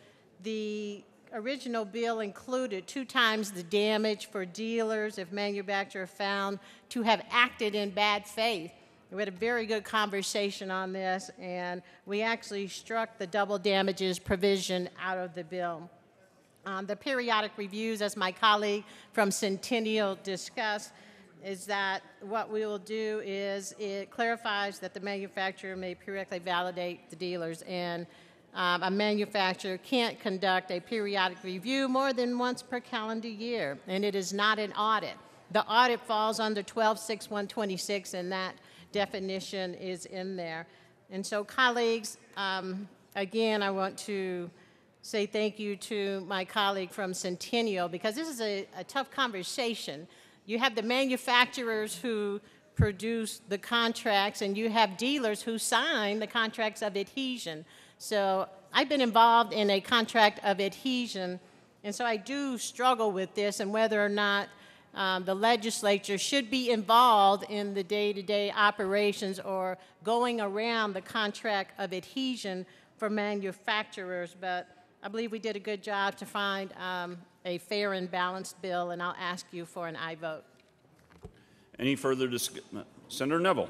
S6: The original bill included 2 times the damage for dealers if manufacturer found to have acted in bad faith. We had a very good conversation on this, and we actually struck the double damages provision out of the bill. The periodic reviews, as my colleague from Centennial discussed, is that what we will do is it clarifies that the manufacturer may periodically validate the dealers, and a manufacturer can't conduct a periodic review more than once per calendar year, and it is not an audit. The audit falls under 12.6.126, and that definition is in there. And so, colleagues, again, I want to say thank you to my colleague from Centennial, because this is a tough conversation. You have the manufacturers who produce the contracts, and you have dealers who sign the contracts of adhesion. So I've been involved in a contract of adhesion, and so I do struggle with this and whether or not the legislature should be involved in the day-to-day operations or going around the contract of adhesion for manufacturers. But I believe we did a good job to find a fair and balanced bill, and I'll ask you for an aye vote.
S5: Any further discussion? Senator Neville.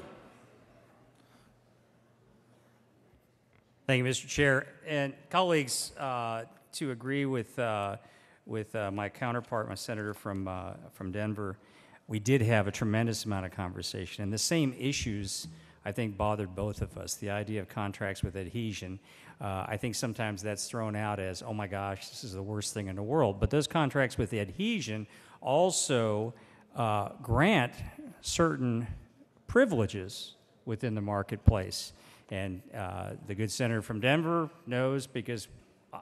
S19: Thank you, Mr. Chair. And colleagues, to agree with my counterpart, my senator from Denver, we did have a tremendous amount of conversation. And the same issues, I think, bothered both of us. The idea of contracts with adhesion. I think sometimes that's thrown out as, oh my gosh, this is the worst thing in the world. But those contracts with adhesion also grant certain privileges within the marketplace. And the good senator from Denver knows, because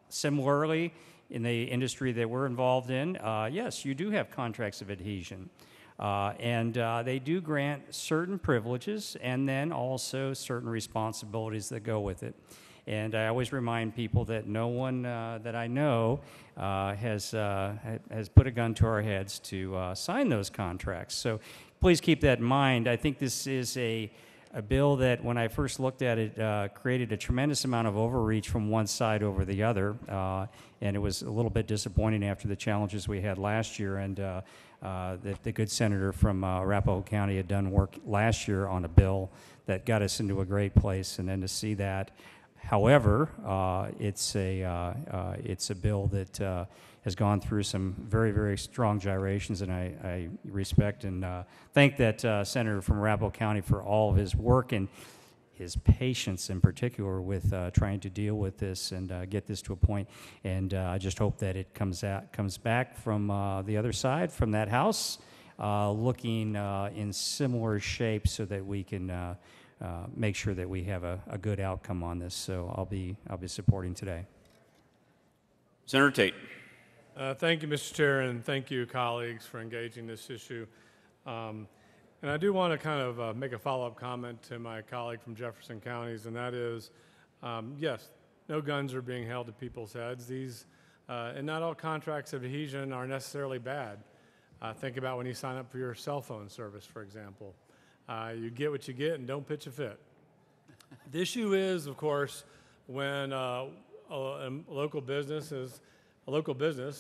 S19: similarly, in the industry that we're involved in, yes, you do have contracts of adhesion. And they do grant certain privileges and then also certain responsibilities that go with it. And I always remind people that no one that I know has put a gun to our heads to sign those contracts. So please keep that in mind. I think this is a bill that, when I first looked at it, created a tremendous amount of overreach from one side over the other, and it was a little bit disappointing after the challenges we had last year. And the good senator from Arapahoe County had done work last year on a bill that got us into a great place, and then to see that However, it's a bill that has gone through some very, very strong gyrations, and I respect and thank that senator from Arapahoe County for all of his work and his patience in particular with trying to deal with this and get this to a point. And I just hope that it comes back from the other side, from that House, looking in similar shape so that we can make sure that we have a good outcome on this. So I'll be supporting today.
S5: Senator Tate.
S3: Thank you, Mr. Chair, and thank you, colleagues, for engaging this issue. And I do want to kind of make a follow-up comment to my colleague from Jefferson Counties, and that is, yes, no guns are being held to people's heads. These, and not all contracts of adhesion are necessarily bad. Think about when you sign up for your cell phone service, for example. You get what you get and don't pitch a fit. The issue is, of course, when a local business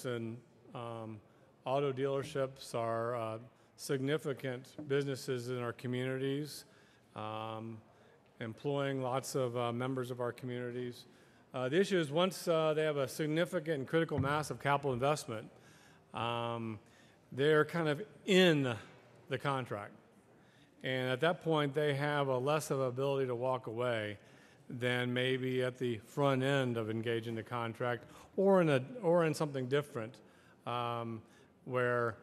S3: and auto dealerships are significant businesses in our communities, employing lots of members of our communities. The issue is once they have a significant and critical mass of capital investment, they're kind of in the contract. And at that point, they have a less of an ability to walk away than maybe at the front end of engaging the contract or in something different where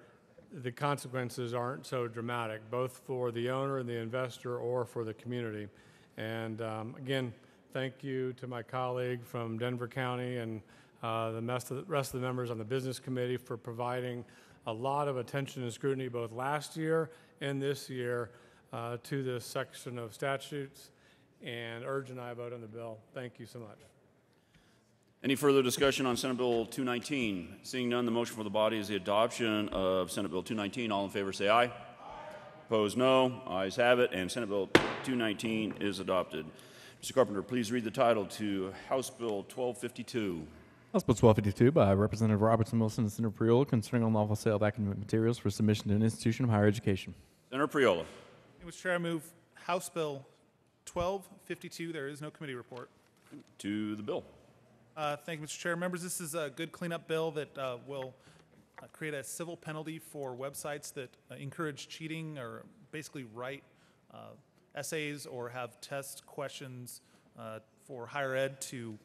S3: the consequences aren't so dramatic, both for the owner and the investor or for the community. And again, thank you to my colleague from Denver County and the rest of the members on the Business Committee for providing a lot of attention and scrutiny both last year and this year to this section of statutes, and urge an aye vote on the bill. Thank you so much.
S5: Any further discussion on Senate Bill 219? Seeing none, the motion for the body is the adoption of Senate Bill 219. All in favor say aye. Opposed, no. Ayes have it, and Senate Bill 219 is adopted. Mr. Carpenter, please read the title to House Bill 1252.
S2: House Bill 1252 by Representative Robertson Wilson and Senator Priola concerning unlawful sale of academic materials for submission to an institution of higher education.
S5: Senator Priola.
S9: Mr. Chair, I move House Bill 1252. There is no committee report.
S5: To the bill.
S9: Thank you, Mr. Chair. Members, this is a good cleanup bill that will create a civil penalty for websites that encourage cheating or basically write essays or have test questions for higher ed to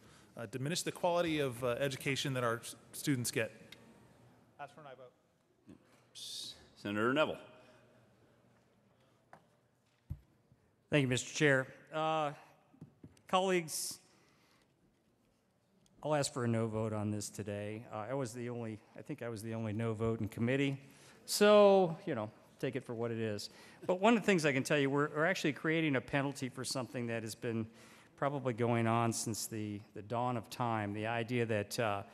S9: diminish the quality of education that our students get. Ask for an aye vote.
S5: Senator Neville.
S19: Thank you, Mr. Chair. Colleagues, I'll ask for a no vote on this today. I think I was the only no vote in committee. So, take it for what it is. But one of the things I can tell you, we're actually creating a penalty for something that has been probably going on since the dawn of time, the idea that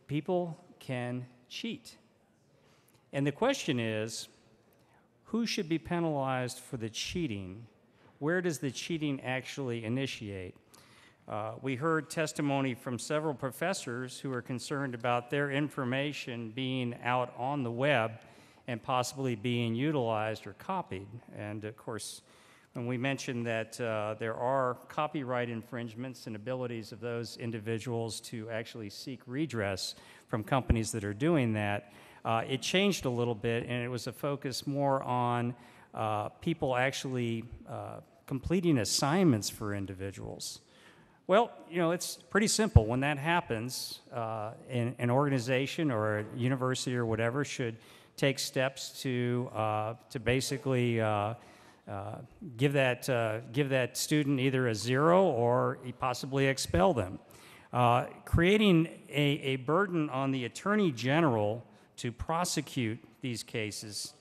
S19: people can cheat. And the question is, who should be penalized for the cheating? Where does the cheating actually initiate? We heard testimony from several professors who are concerned about their information being out on the web and possibly being utilized or copied. And of course, when we mentioned that there are copyright infringements and abilities of those individuals to actually seek redress from companies that are doing that, it changed a little bit, and it was a focus more on people actually completing assignments for individuals. Well, it's pretty simple. When that happens, an organization or a university or whatever should take steps to basically give that student either a 0 or possibly expel them. Creating a burden on the Attorney General to prosecute these cases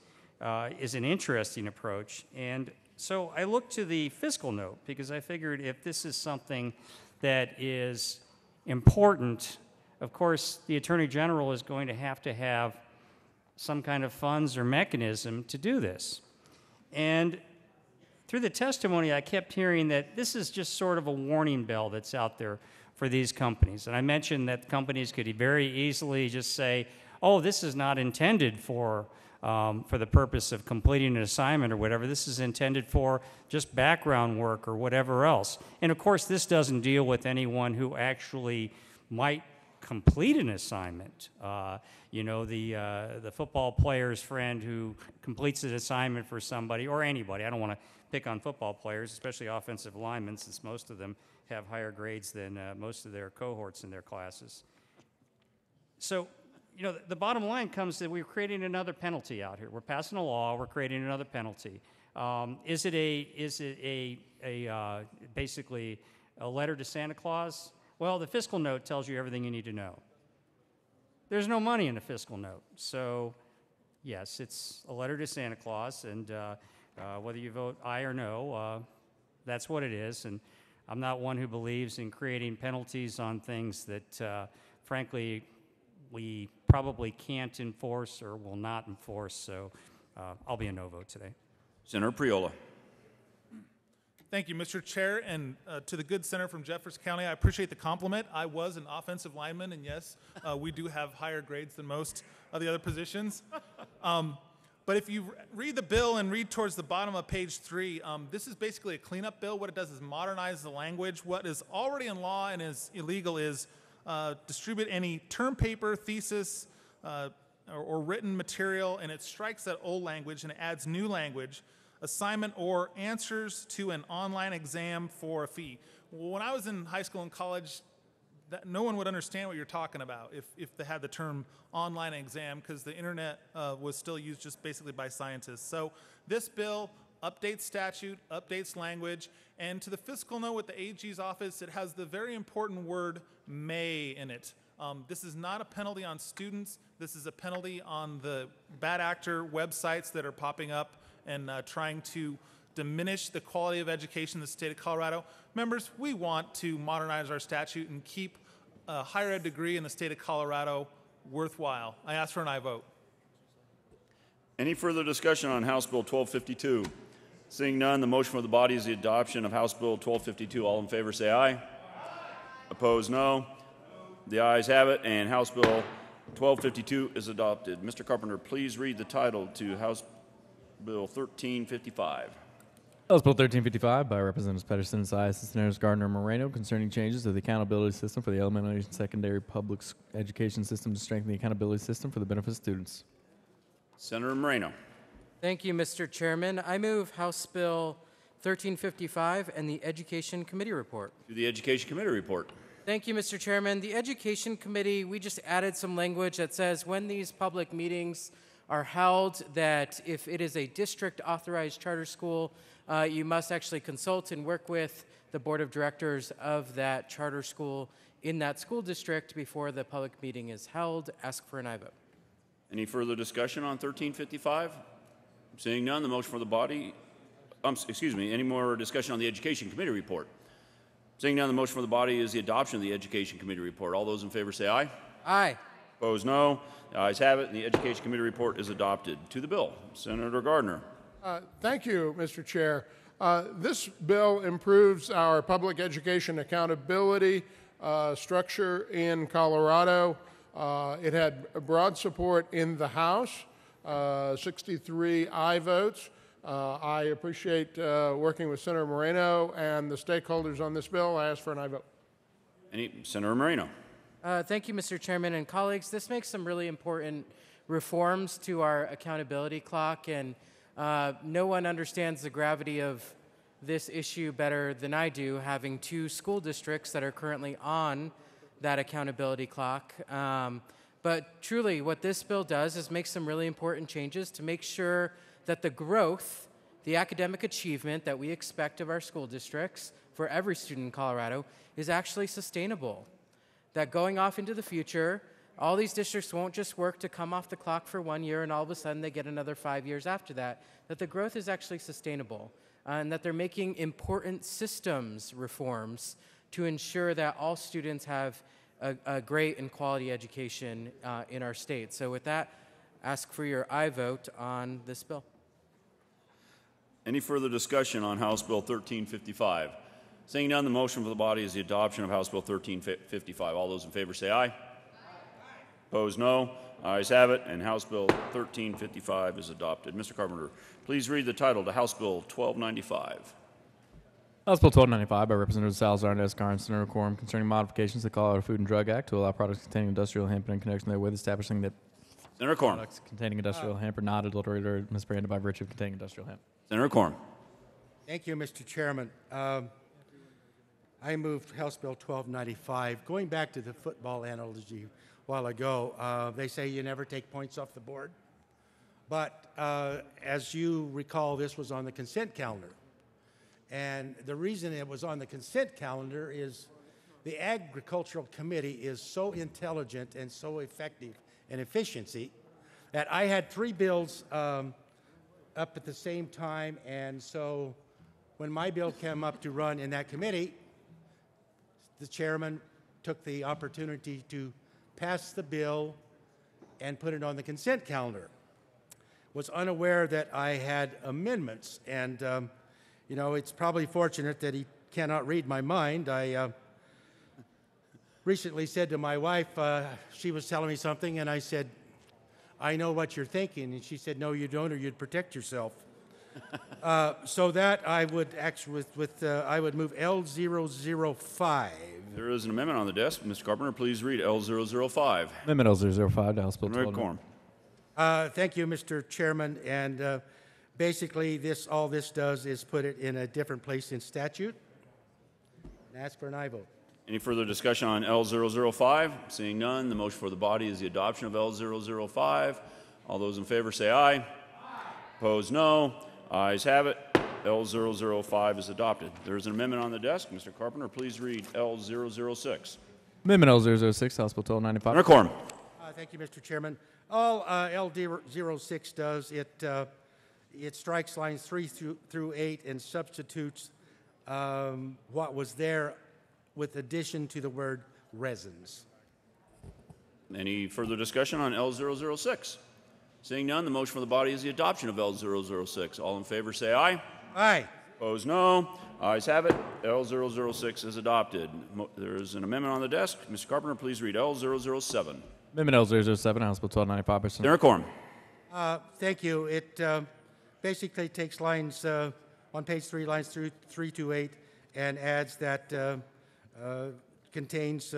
S19: is an interesting approach. And so I looked to the fiscal note because I figured if this is something that is important, of course, the Attorney General is going to have some kind of funds or mechanism to do this. And through the testimony, I kept hearing that this is just sort of a warning bell that's out there for these companies. And I mentioned that companies could very easily just say, oh, this is not intended for the purpose of completing an assignment or whatever. This is intended for just background work or whatever else. And of course, this doesn't deal with anyone who actually might complete an assignment. You know, the football player's friend who completes an assignment for somebody, or anybody. I don't want to pick on football players, especially offensive linemen, since most of them have higher grades than most of their cohorts in their classes. So, you know, the bottom line comes that we're creating another penalty out here. We're passing a law. We're creating another penalty. Is it basically a letter to Santa Claus? Well, the fiscal note tells you everything you need to know. There's no money in the fiscal note. So, yes, it's a letter to Santa Claus, and whether you vote aye or no, that's what it is. And I'm not one who believes in creating penalties on things that, frankly, we probably can't enforce or will not enforce. So I'll be a no vote today.
S5: Senator Priola.
S9: Thank you, Mr. Chair, and to the good senator from Jefferson County, I appreciate the compliment. I was an offensive lineman, and yes, we do have higher grades than most of the other positions. But if you read the bill and read towards the bottom of page 3, this is basically a cleanup bill. What it does is modernize the language. What is already in law and is illegal is distribute any term paper, thesis, or written material, and it strikes that old language and adds new language, assignment or answers to an online exam for a fee. When I was in high school and college, no one would understand what you're talking about if they had the term online exam, because the internet was still used just basically by scientists. So this bill updates statute, updates language, and to the fiscal note with the AG's office, it has the very important word may in it. This is not a penalty on students. This is a penalty on the bad actor websites that are popping up and trying to diminish the quality of education in the state of Colorado. Members, we want to modernize our statute and keep a higher ed degree in the state of Colorado worthwhile. I ask for an aye vote.
S5: Any further discussion on House Bill 1252? Seeing none, the motion for the body is the adoption of House Bill 1252. All in favor say aye. Aye. Opposed, no. The ayes have it, and House Bill 1252 is adopted. Mr. Carpenter, please read the title to House Bill 1355.
S2: House Bill 1355 by Representatives Pedersen, Zayas, and Senators Gardner and Moreno concerning changes to the accountability system for the elementary and secondary public education system to strengthen the accountability system for the benefit of students.
S5: Senator Moreno.
S20: Thank you, Mr. Chairman. I move House Bill 1355 and the Education Committee report.
S5: To the Education Committee report.
S20: Thank you, Mr. Chairman. The Education Committee, we just added some language that says when these public meetings are held, that if it is a district-authorized charter school, you must actually consult and work with the board of directors of that charter school in that school district before the public meeting is held. Ask for an aye vote.
S5: Any further discussion on 1355? Seeing none, the motion for the body, any more discussion on the Education Committee report? Seeing none, the motion for the body is the adoption of the Education Committee report. All those in favor say aye.
S20: Aye.
S5: Opposed, no. The ayes have it, and the Education Committee report is adopted. To the bill, Senator Gardner.
S10: Thank you, Mr. Chair. This bill improves our public education accountability structure in Colorado. It had broad support in the House, 63 aye votes. I appreciate working with Senator Moreno and the stakeholders on this bill. I ask for an aye vote.
S5: Senator Moreno.
S20: Thank you, Mr. Chairman and colleagues. This makes some really important reforms to our accountability clock, and no one understands the gravity of this issue better than I do, having two school districts that are currently on that accountability clock. But truly, what this bill does is make some really important changes to make sure that the growth, the academic achievement that we expect of our school districts for every student in Colorado is actually sustainable. That going off into the future, all these districts won't just work to come off the clock for 1 year and all of a sudden they get another 5 years after that, that the growth is actually sustainable, and that they're making important systems reforms to ensure that all students have a great and quality education in our state. So with that, ask for your aye vote on this bill.
S5: Any further discussion on House Bill 1355? Seeing none, the motion for the body is the adoption of House Bill 1355. All those in favor say aye. Aye. Opposed, no. Ayes have it, and House Bill 1355 is adopted. Mr. Carpenter, please read the title to House Bill 1295.
S2: House Bill 1295 by Representatives Salazar and Escar and Senator Quorum concerning modifications to the Colorado Food and Drug Act to allow products containing industrial hemp in connection therewith, establishing that
S5: Senator Quorum.
S2: products containing industrial hemp are not adulterated or misbranded by virtue of containing industrial hemp.
S5: Senator Quorum.
S11: Thank you, Mr. Chairman. I moved House Bill 1295. Going back to the football analogy a while ago, they say you never take points off the board. But as you recall, this was on the consent calendar. And the reason it was on the consent calendar is the Agricultural Committee is so intelligent and so effective and efficiency that I had 3 bills up at the same time. And so when my bill came up to run in that committee, the chairman took the opportunity to pass the bill and put it on the consent calendar. Was unaware that I had amendments, and you know, it's probably fortunate that he cannot read my mind. I recently said to my wife, she was telling me something, and I said, I know what you're thinking. And she said, no, you don't, or you'd protect yourself. So that I would actually, I would move L005.
S5: There is an amendment on the desk. Mr. Carpenter, please read L005.
S2: Amendment L005 to House Bill
S5: Senator
S2: 12.
S5: Quorum.
S11: Thank you, Mr. Chairman. And basically, all this does is put it in a different place in statute. And ask for an aye vote.
S5: Any further discussion on L005? Seeing none, the motion for the body is the adoption of L005. All those in favor say aye. Opposed, no. Ayes have it. L005 is adopted. There is an amendment on the desk. Mr. Carpenter, please read L006.
S2: Amendment L006, House Bill 1295.
S5: Senator Quorum.
S11: Thank you, Mr. Chairman. All L06 does, it strikes lines 3 through 8 and substitutes what was there with addition to the word resins.
S5: Any further discussion on L006? Seeing none, the motion for the body is the adoption of L006. All in favor say aye.
S11: Aye.
S5: Opposed, no. Ayes have it. L006 is adopted. There is an amendment on the desk. Mr. Carpenter, please read L007.
S2: Amendment L007, House Bill 1295 by
S5: Senator Quorum.
S11: Thank you. It basically takes lines on page 3, lines 3 to 8, and adds that contains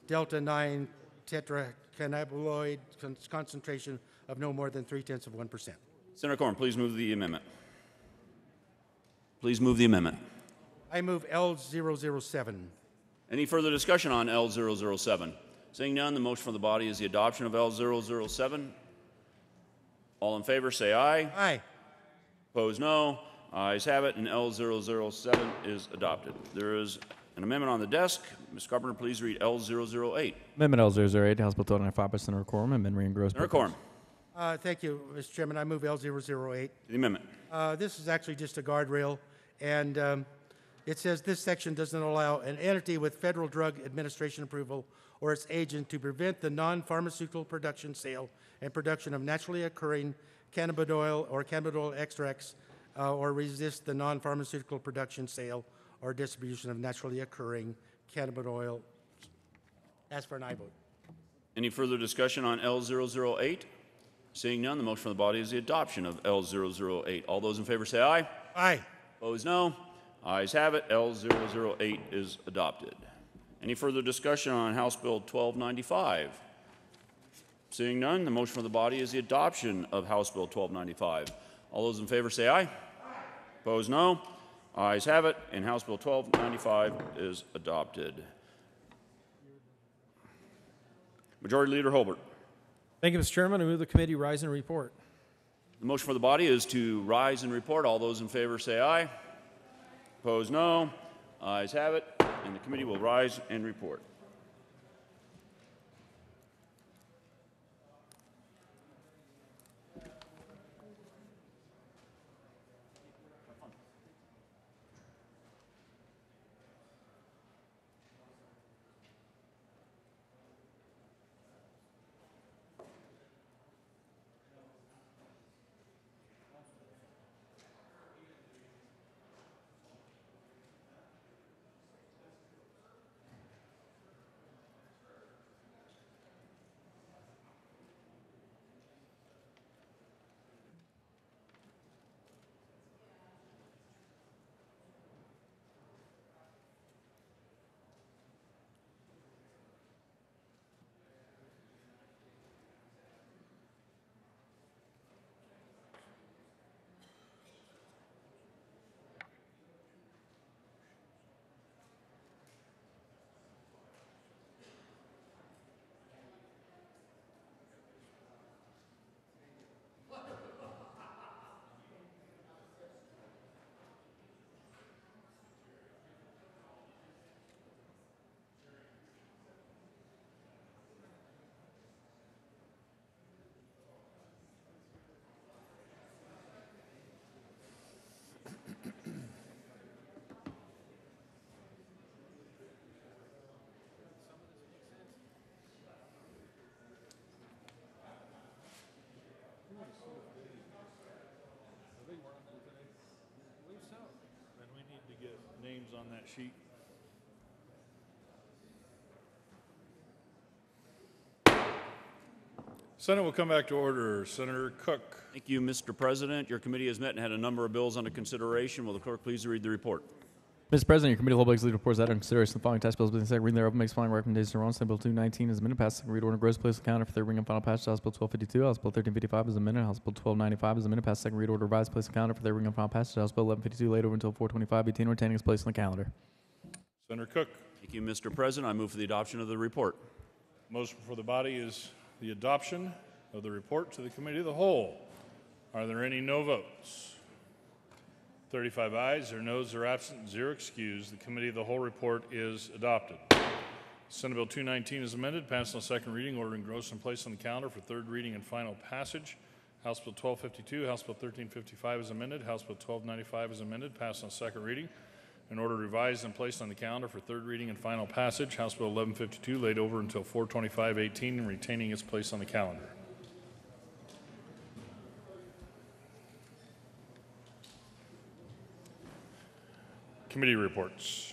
S11: delta 9 tetracannabinoid concentration of no more than 0.3%.
S5: Senator Quorum, please move the amendment. Please move the amendment.
S11: I move L007.
S5: Any further discussion on L007? Seeing none, the motion for the body is the adoption of L007. All in favor say aye.
S11: Aye.
S5: Opposed, no. Ayes have it, and L007 is adopted. There is an amendment on the desk. Ms. Carpenter, please read L008.
S2: Amendment L008, House Bill 1295 by Senator Quorum, and then re-engrossed.
S5: Senator Quorum.
S11: Thank you, Mr. Chairman. I move L008.
S5: The amendment.
S11: This is actually just a guardrail, and it says this section doesn't allow an entity with Federal Drug Administration approval or its agent to prevent the non-pharmaceutical production, sale, and production of naturally occurring cannabidiol or cannabidiol extracts or resist the non-pharmaceutical production, sale, or distribution of naturally occurring cannabidiol. Ask for an aye vote.
S5: Any further discussion on L008? Seeing none, the motion for the body is the adoption of L008. All those in favor say aye.
S11: Aye.
S5: Opposed, no. Ayes have it. L008 is adopted. Any further discussion on House Bill 1295? Seeing none, the motion for the body is the adoption of House Bill 1295. All those in favor say aye. Opposed, no. Ayes have it, and House Bill 1295 is adopted. Majority Leader Holbert.
S4: Thank you, Mr. Chairman. I move the committee rise and report.
S5: The motion for the body is to rise and report. All those in favor say aye. Opposed, no. Ayes have it, and the committee will rise and report.
S1: on that sheet. Senate will come back to order. Senator Cook.
S5: Thank you, Mr. President. Your committee has met and had a number of bills under consideration. Will the clerk please read the report?
S2: Mr. President, your committee of the whole legislative reports that under consideration the following tax bills being second reading thereof makes the following recommendations to Senate Bill 219 is amended, passed second read order, gross place calendar for third reading and final passage. House Bill 1252, House Bill 1355 is amended, House Bill 1295 is amended, passed second read order, revised place calendar for third reading and final passage. House Bill 1152 laid over until 425, retaining its place on the calendar.
S1: Senator Cook.
S5: Thank you, Mr. President. I move for the adoption of the report.
S1: Motion before the body is the adoption of the report to the committee of the whole. Are there any no votes? 35 ayes, or noes, or absent, 0 excused. The committee of the whole report is adopted. Senate Bill 219 is amended, passed on second reading, ordering gross and placed on the calendar for third reading and final passage. House Bill 1252, House Bill 1355 is amended, House Bill 1295 is amended, passed on second reading, and ordered revised and placed on the calendar for third reading and final passage. House Bill 1152 laid over until 425-18 and retaining its place on the calendar. Committee reports.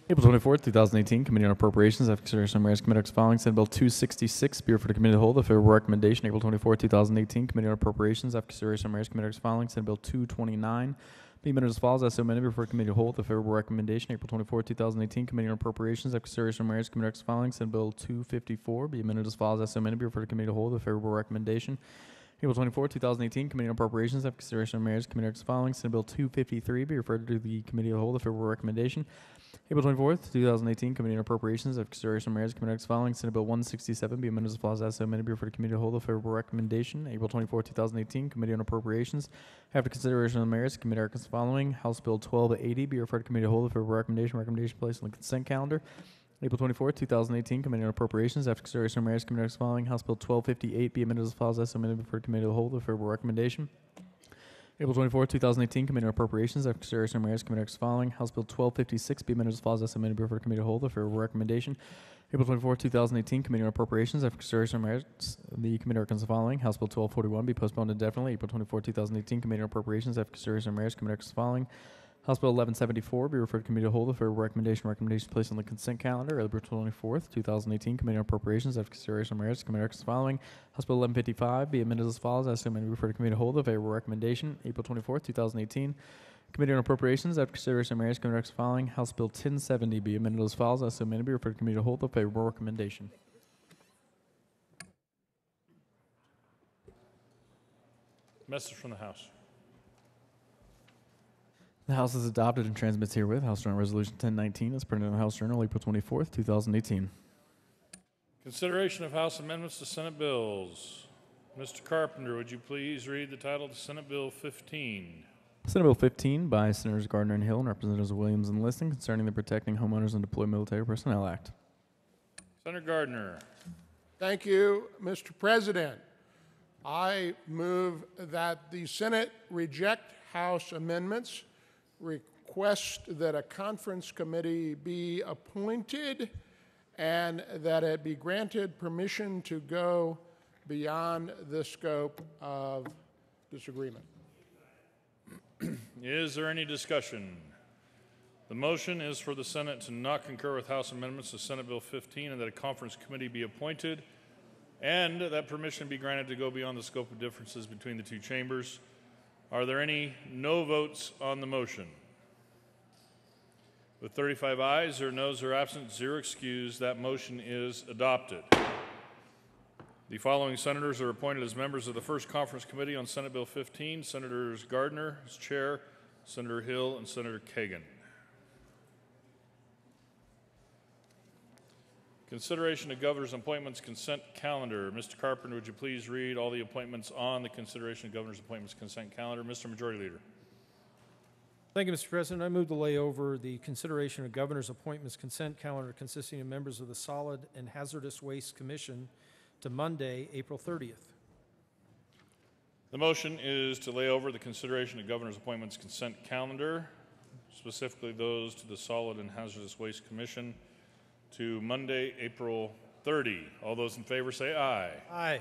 S2: April 24th, 2018, Committee on Appropriations, after consideration of Mayor's Committee following Senate Bill 266, be referred to Committee of the Whole. The favorable recommendation. April 24th, 2018, Committee on Appropriations, after consideration of Mayor's Committee following Senate Bill 229, be amended as follows. As so amended, be referred to Committee of the Whole. The favorable recommendation. April 24th, 2018, Committee on Appropriations, after consideration of Mayor's Committee following Senate Bill 254, be amended as follows. As so amended, be referred to Committee of the Whole. The favorable recommendation. April 24, 2018, Committee on Appropriations, after consideration of Mayor's Committee as following. Senate Bill 253 be referred to the Committee of the Whole, the favorable recommendation. April 24th, 2018, Committee on Appropriations, after consideration of Mayor's Committee as following. Senate Bill 167 be amended as follows. As so amended, be referred to Committee of the Whole, the favorable recommendation. April 24, 2018, Committee on Appropriations, after consideration of the Mayor's Committee as following. House Bill 1280 be referred to Committee of the Whole, the favorable recommendation. Recommendation placed on the consent calendar. April 24, 2018, Committee on Appropriations, after consideration of Mayor's Committee as following. House Bill 1258 be amended as follows. As amended, before Committee of the Whole, the favorable recommendation. April 24, 2018, Committee on Appropriations, after consideration of Mayor's Committee as following. House Bill 1256 be amended as follows. As amended, before Committee of the Whole, the favorable recommendation. April 24, 2018, Committee on Appropriations, after consideration of Mayor's the Committee as following. House Bill 1241 be postponed indefinitely. April 24, 2018, Committee on Appropriations, after consideration of Mayor's Committee as following. House Bill 1174 be referred to Committee of the Whole, the favorable recommendation. Recommendation placed on the consent calendar. April 24th, 2018, Committee on Appropriations, after consideration of Mayor's Committee as following. House Bill 1155 be amended as follows. As amended, referred to Committee of the Whole, the favorable recommendation. April 24th, 2018, Committee on Appropriations, after consideration of Mayor's Committee as following. House Bill 1070 be amended as follows. As amended, be referred to Committee of the Whole, the favorable recommendation.
S1: Message from the House.
S2: The House is adopted and transmits herewith House Joint Resolution 1019 as printed in the House Journal, April 24th, 2018.
S1: Consideration of House amendments to Senate bills. Mr. Carpenter, would you please read the title of Senate Bill 15?
S2: Senate Bill 15 by Senators Gardner and Hill and Representatives Williams and Liston concerning the Protecting Homeowners and Deployed Military Personnel Act.
S1: Senator Gardner.
S10: Thank you, Mr. President. I move that the Senate reject House amendments, request that a conference committee be appointed, and that it be granted permission to go beyond the scope of disagreement.
S1: Is there any discussion? The motion is for the Senate to not concur with House amendments to Senate Bill 15 and that a conference committee be appointed and that permission be granted to go beyond the scope of differences between the two chambers. Are there any no votes on the motion? With 35 ayes, or noes, or absent, 0 excused, that motion is adopted. The following senators are appointed as members of the First Conference Committee on Senate Bill 15. Senators Gardner as chair, Senator Hill, and Senator Kagan. Consideration of Governor's Appointments Consent Calendar. Mr. Carpenter, would you please read all the appointments on the Consideration of Governor's Appointments Consent Calendar? Mr. Majority Leader.
S4: Thank you, Mr. President. I move to lay over the consideration of Governor's Appointments Consent Calendar consisting of members of the Solid and Hazardous Waste Commission to Monday, April 30th.
S1: The motion is to lay over the Consideration of Governor's Appointments Consent Calendar, specifically those to the Solid and Hazardous Waste Commission, to Monday, April 30. All those in favor say aye.
S4: Aye.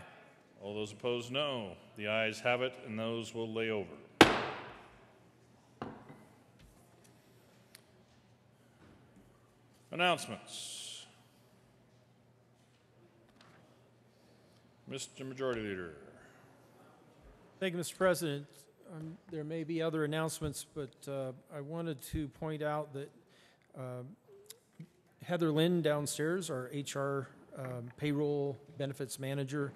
S1: All those opposed, no. The ayes have it, and those will lay over. Announcements. Mr. Majority Leader.
S4: Thank you, Mr. President. There may be other announcements, but I wanted to point out that Heather Lynn downstairs, our HR payroll benefits manager,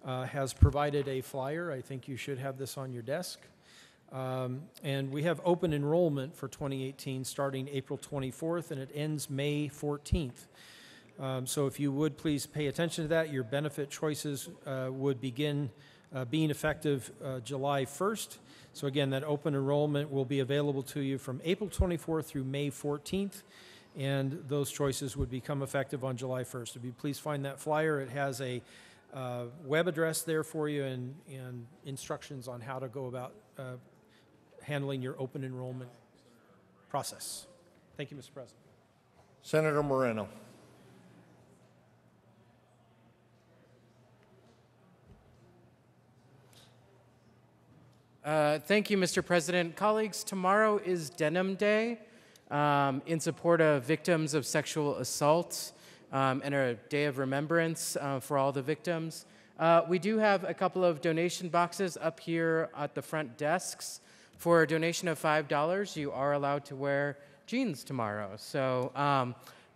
S4: has provided a flyer. I think you should have this on your desk. And we have open enrollment for 2018 starting April 24th, and it ends May 14th. So if you would please pay attention to that, your benefit choices would begin being effective July 1st. So again, that open enrollment will be available to you from April 24th through May 14th, and those choices would become effective on July 1st. If you please find that flyer, it has a web address there for you and instructions on how to go about handling your open enrollment process. Thank you, Mr. President.
S22: Senator Moreno.
S20: Thank you, Mr. President. Colleagues, tomorrow is Denim Day in support of victims of sexual assault and a day of remembrance for all the victims. We do have a couple of donation boxes up here at the front desks. For a donation of $5, you are allowed to wear jeans tomorrow. So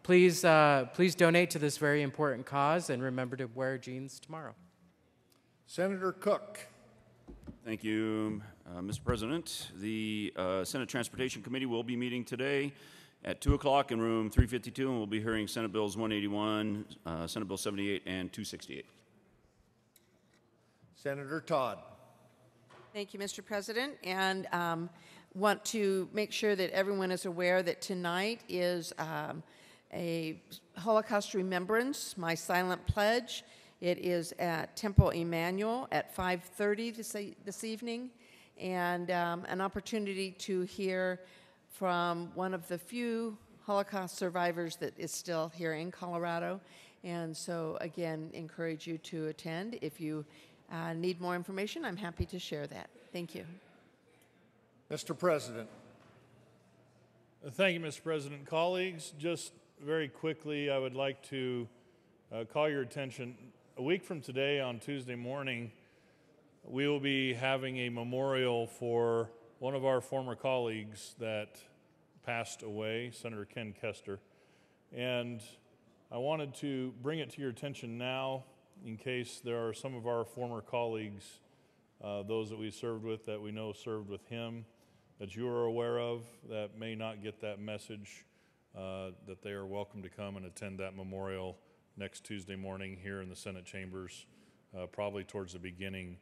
S20: please donate to this very important cause and remember to wear jeans tomorrow.
S22: Senator Cook.
S5: Thank you, Mr. President. The Senate Transportation Committee will be meeting today at 2 o'clock in room 352, and we'll be hearing Senate Bills 181, Senate Bill 78, and 268.
S22: Senator Todd.
S13: Thank you, Mr. President, and want to make sure that everyone is aware that tonight is a Holocaust remembrance, my silent pledge. It is at Temple Emmanuel at 5:30 this evening, and an opportunity to hear from one of the few Holocaust survivors that is still here in Colorado. And so, again, encourage you to attend. If you need more information, I'm happy to share that. Thank you.
S22: Mr. President.
S1: Thank you, Mr. President. Colleagues, just very quickly, I would like to call your attention. A week from today, on Tuesday morning, we will be having a memorial for one of our former colleagues that passed away, Senator Ken Kester. And I wanted to bring it to your attention now in case there are some of our former colleagues, those that we served with, that we know served with him, that you are aware of, that may not get that message, that they are welcome to come and attend that memorial next Tuesday morning here in the Senate chambers, probably towards the beginning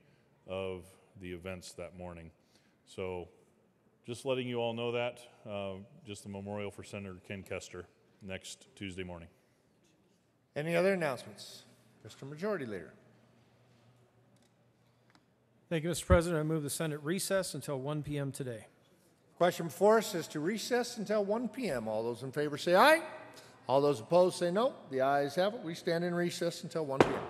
S1: of the events that morning. So just letting you all know that, just the memorial for Senator Ken Kester next Tuesday morning.
S22: Any other announcements? Mr. Majority Leader.
S4: Thank you, Mr. President. I move the Senate recess until 1 p.m. today.
S22: Question before us is to recess until 1 p.m. All those in favor say aye. All those opposed say no. The ayes have it. We stand in recess until 1 p.m.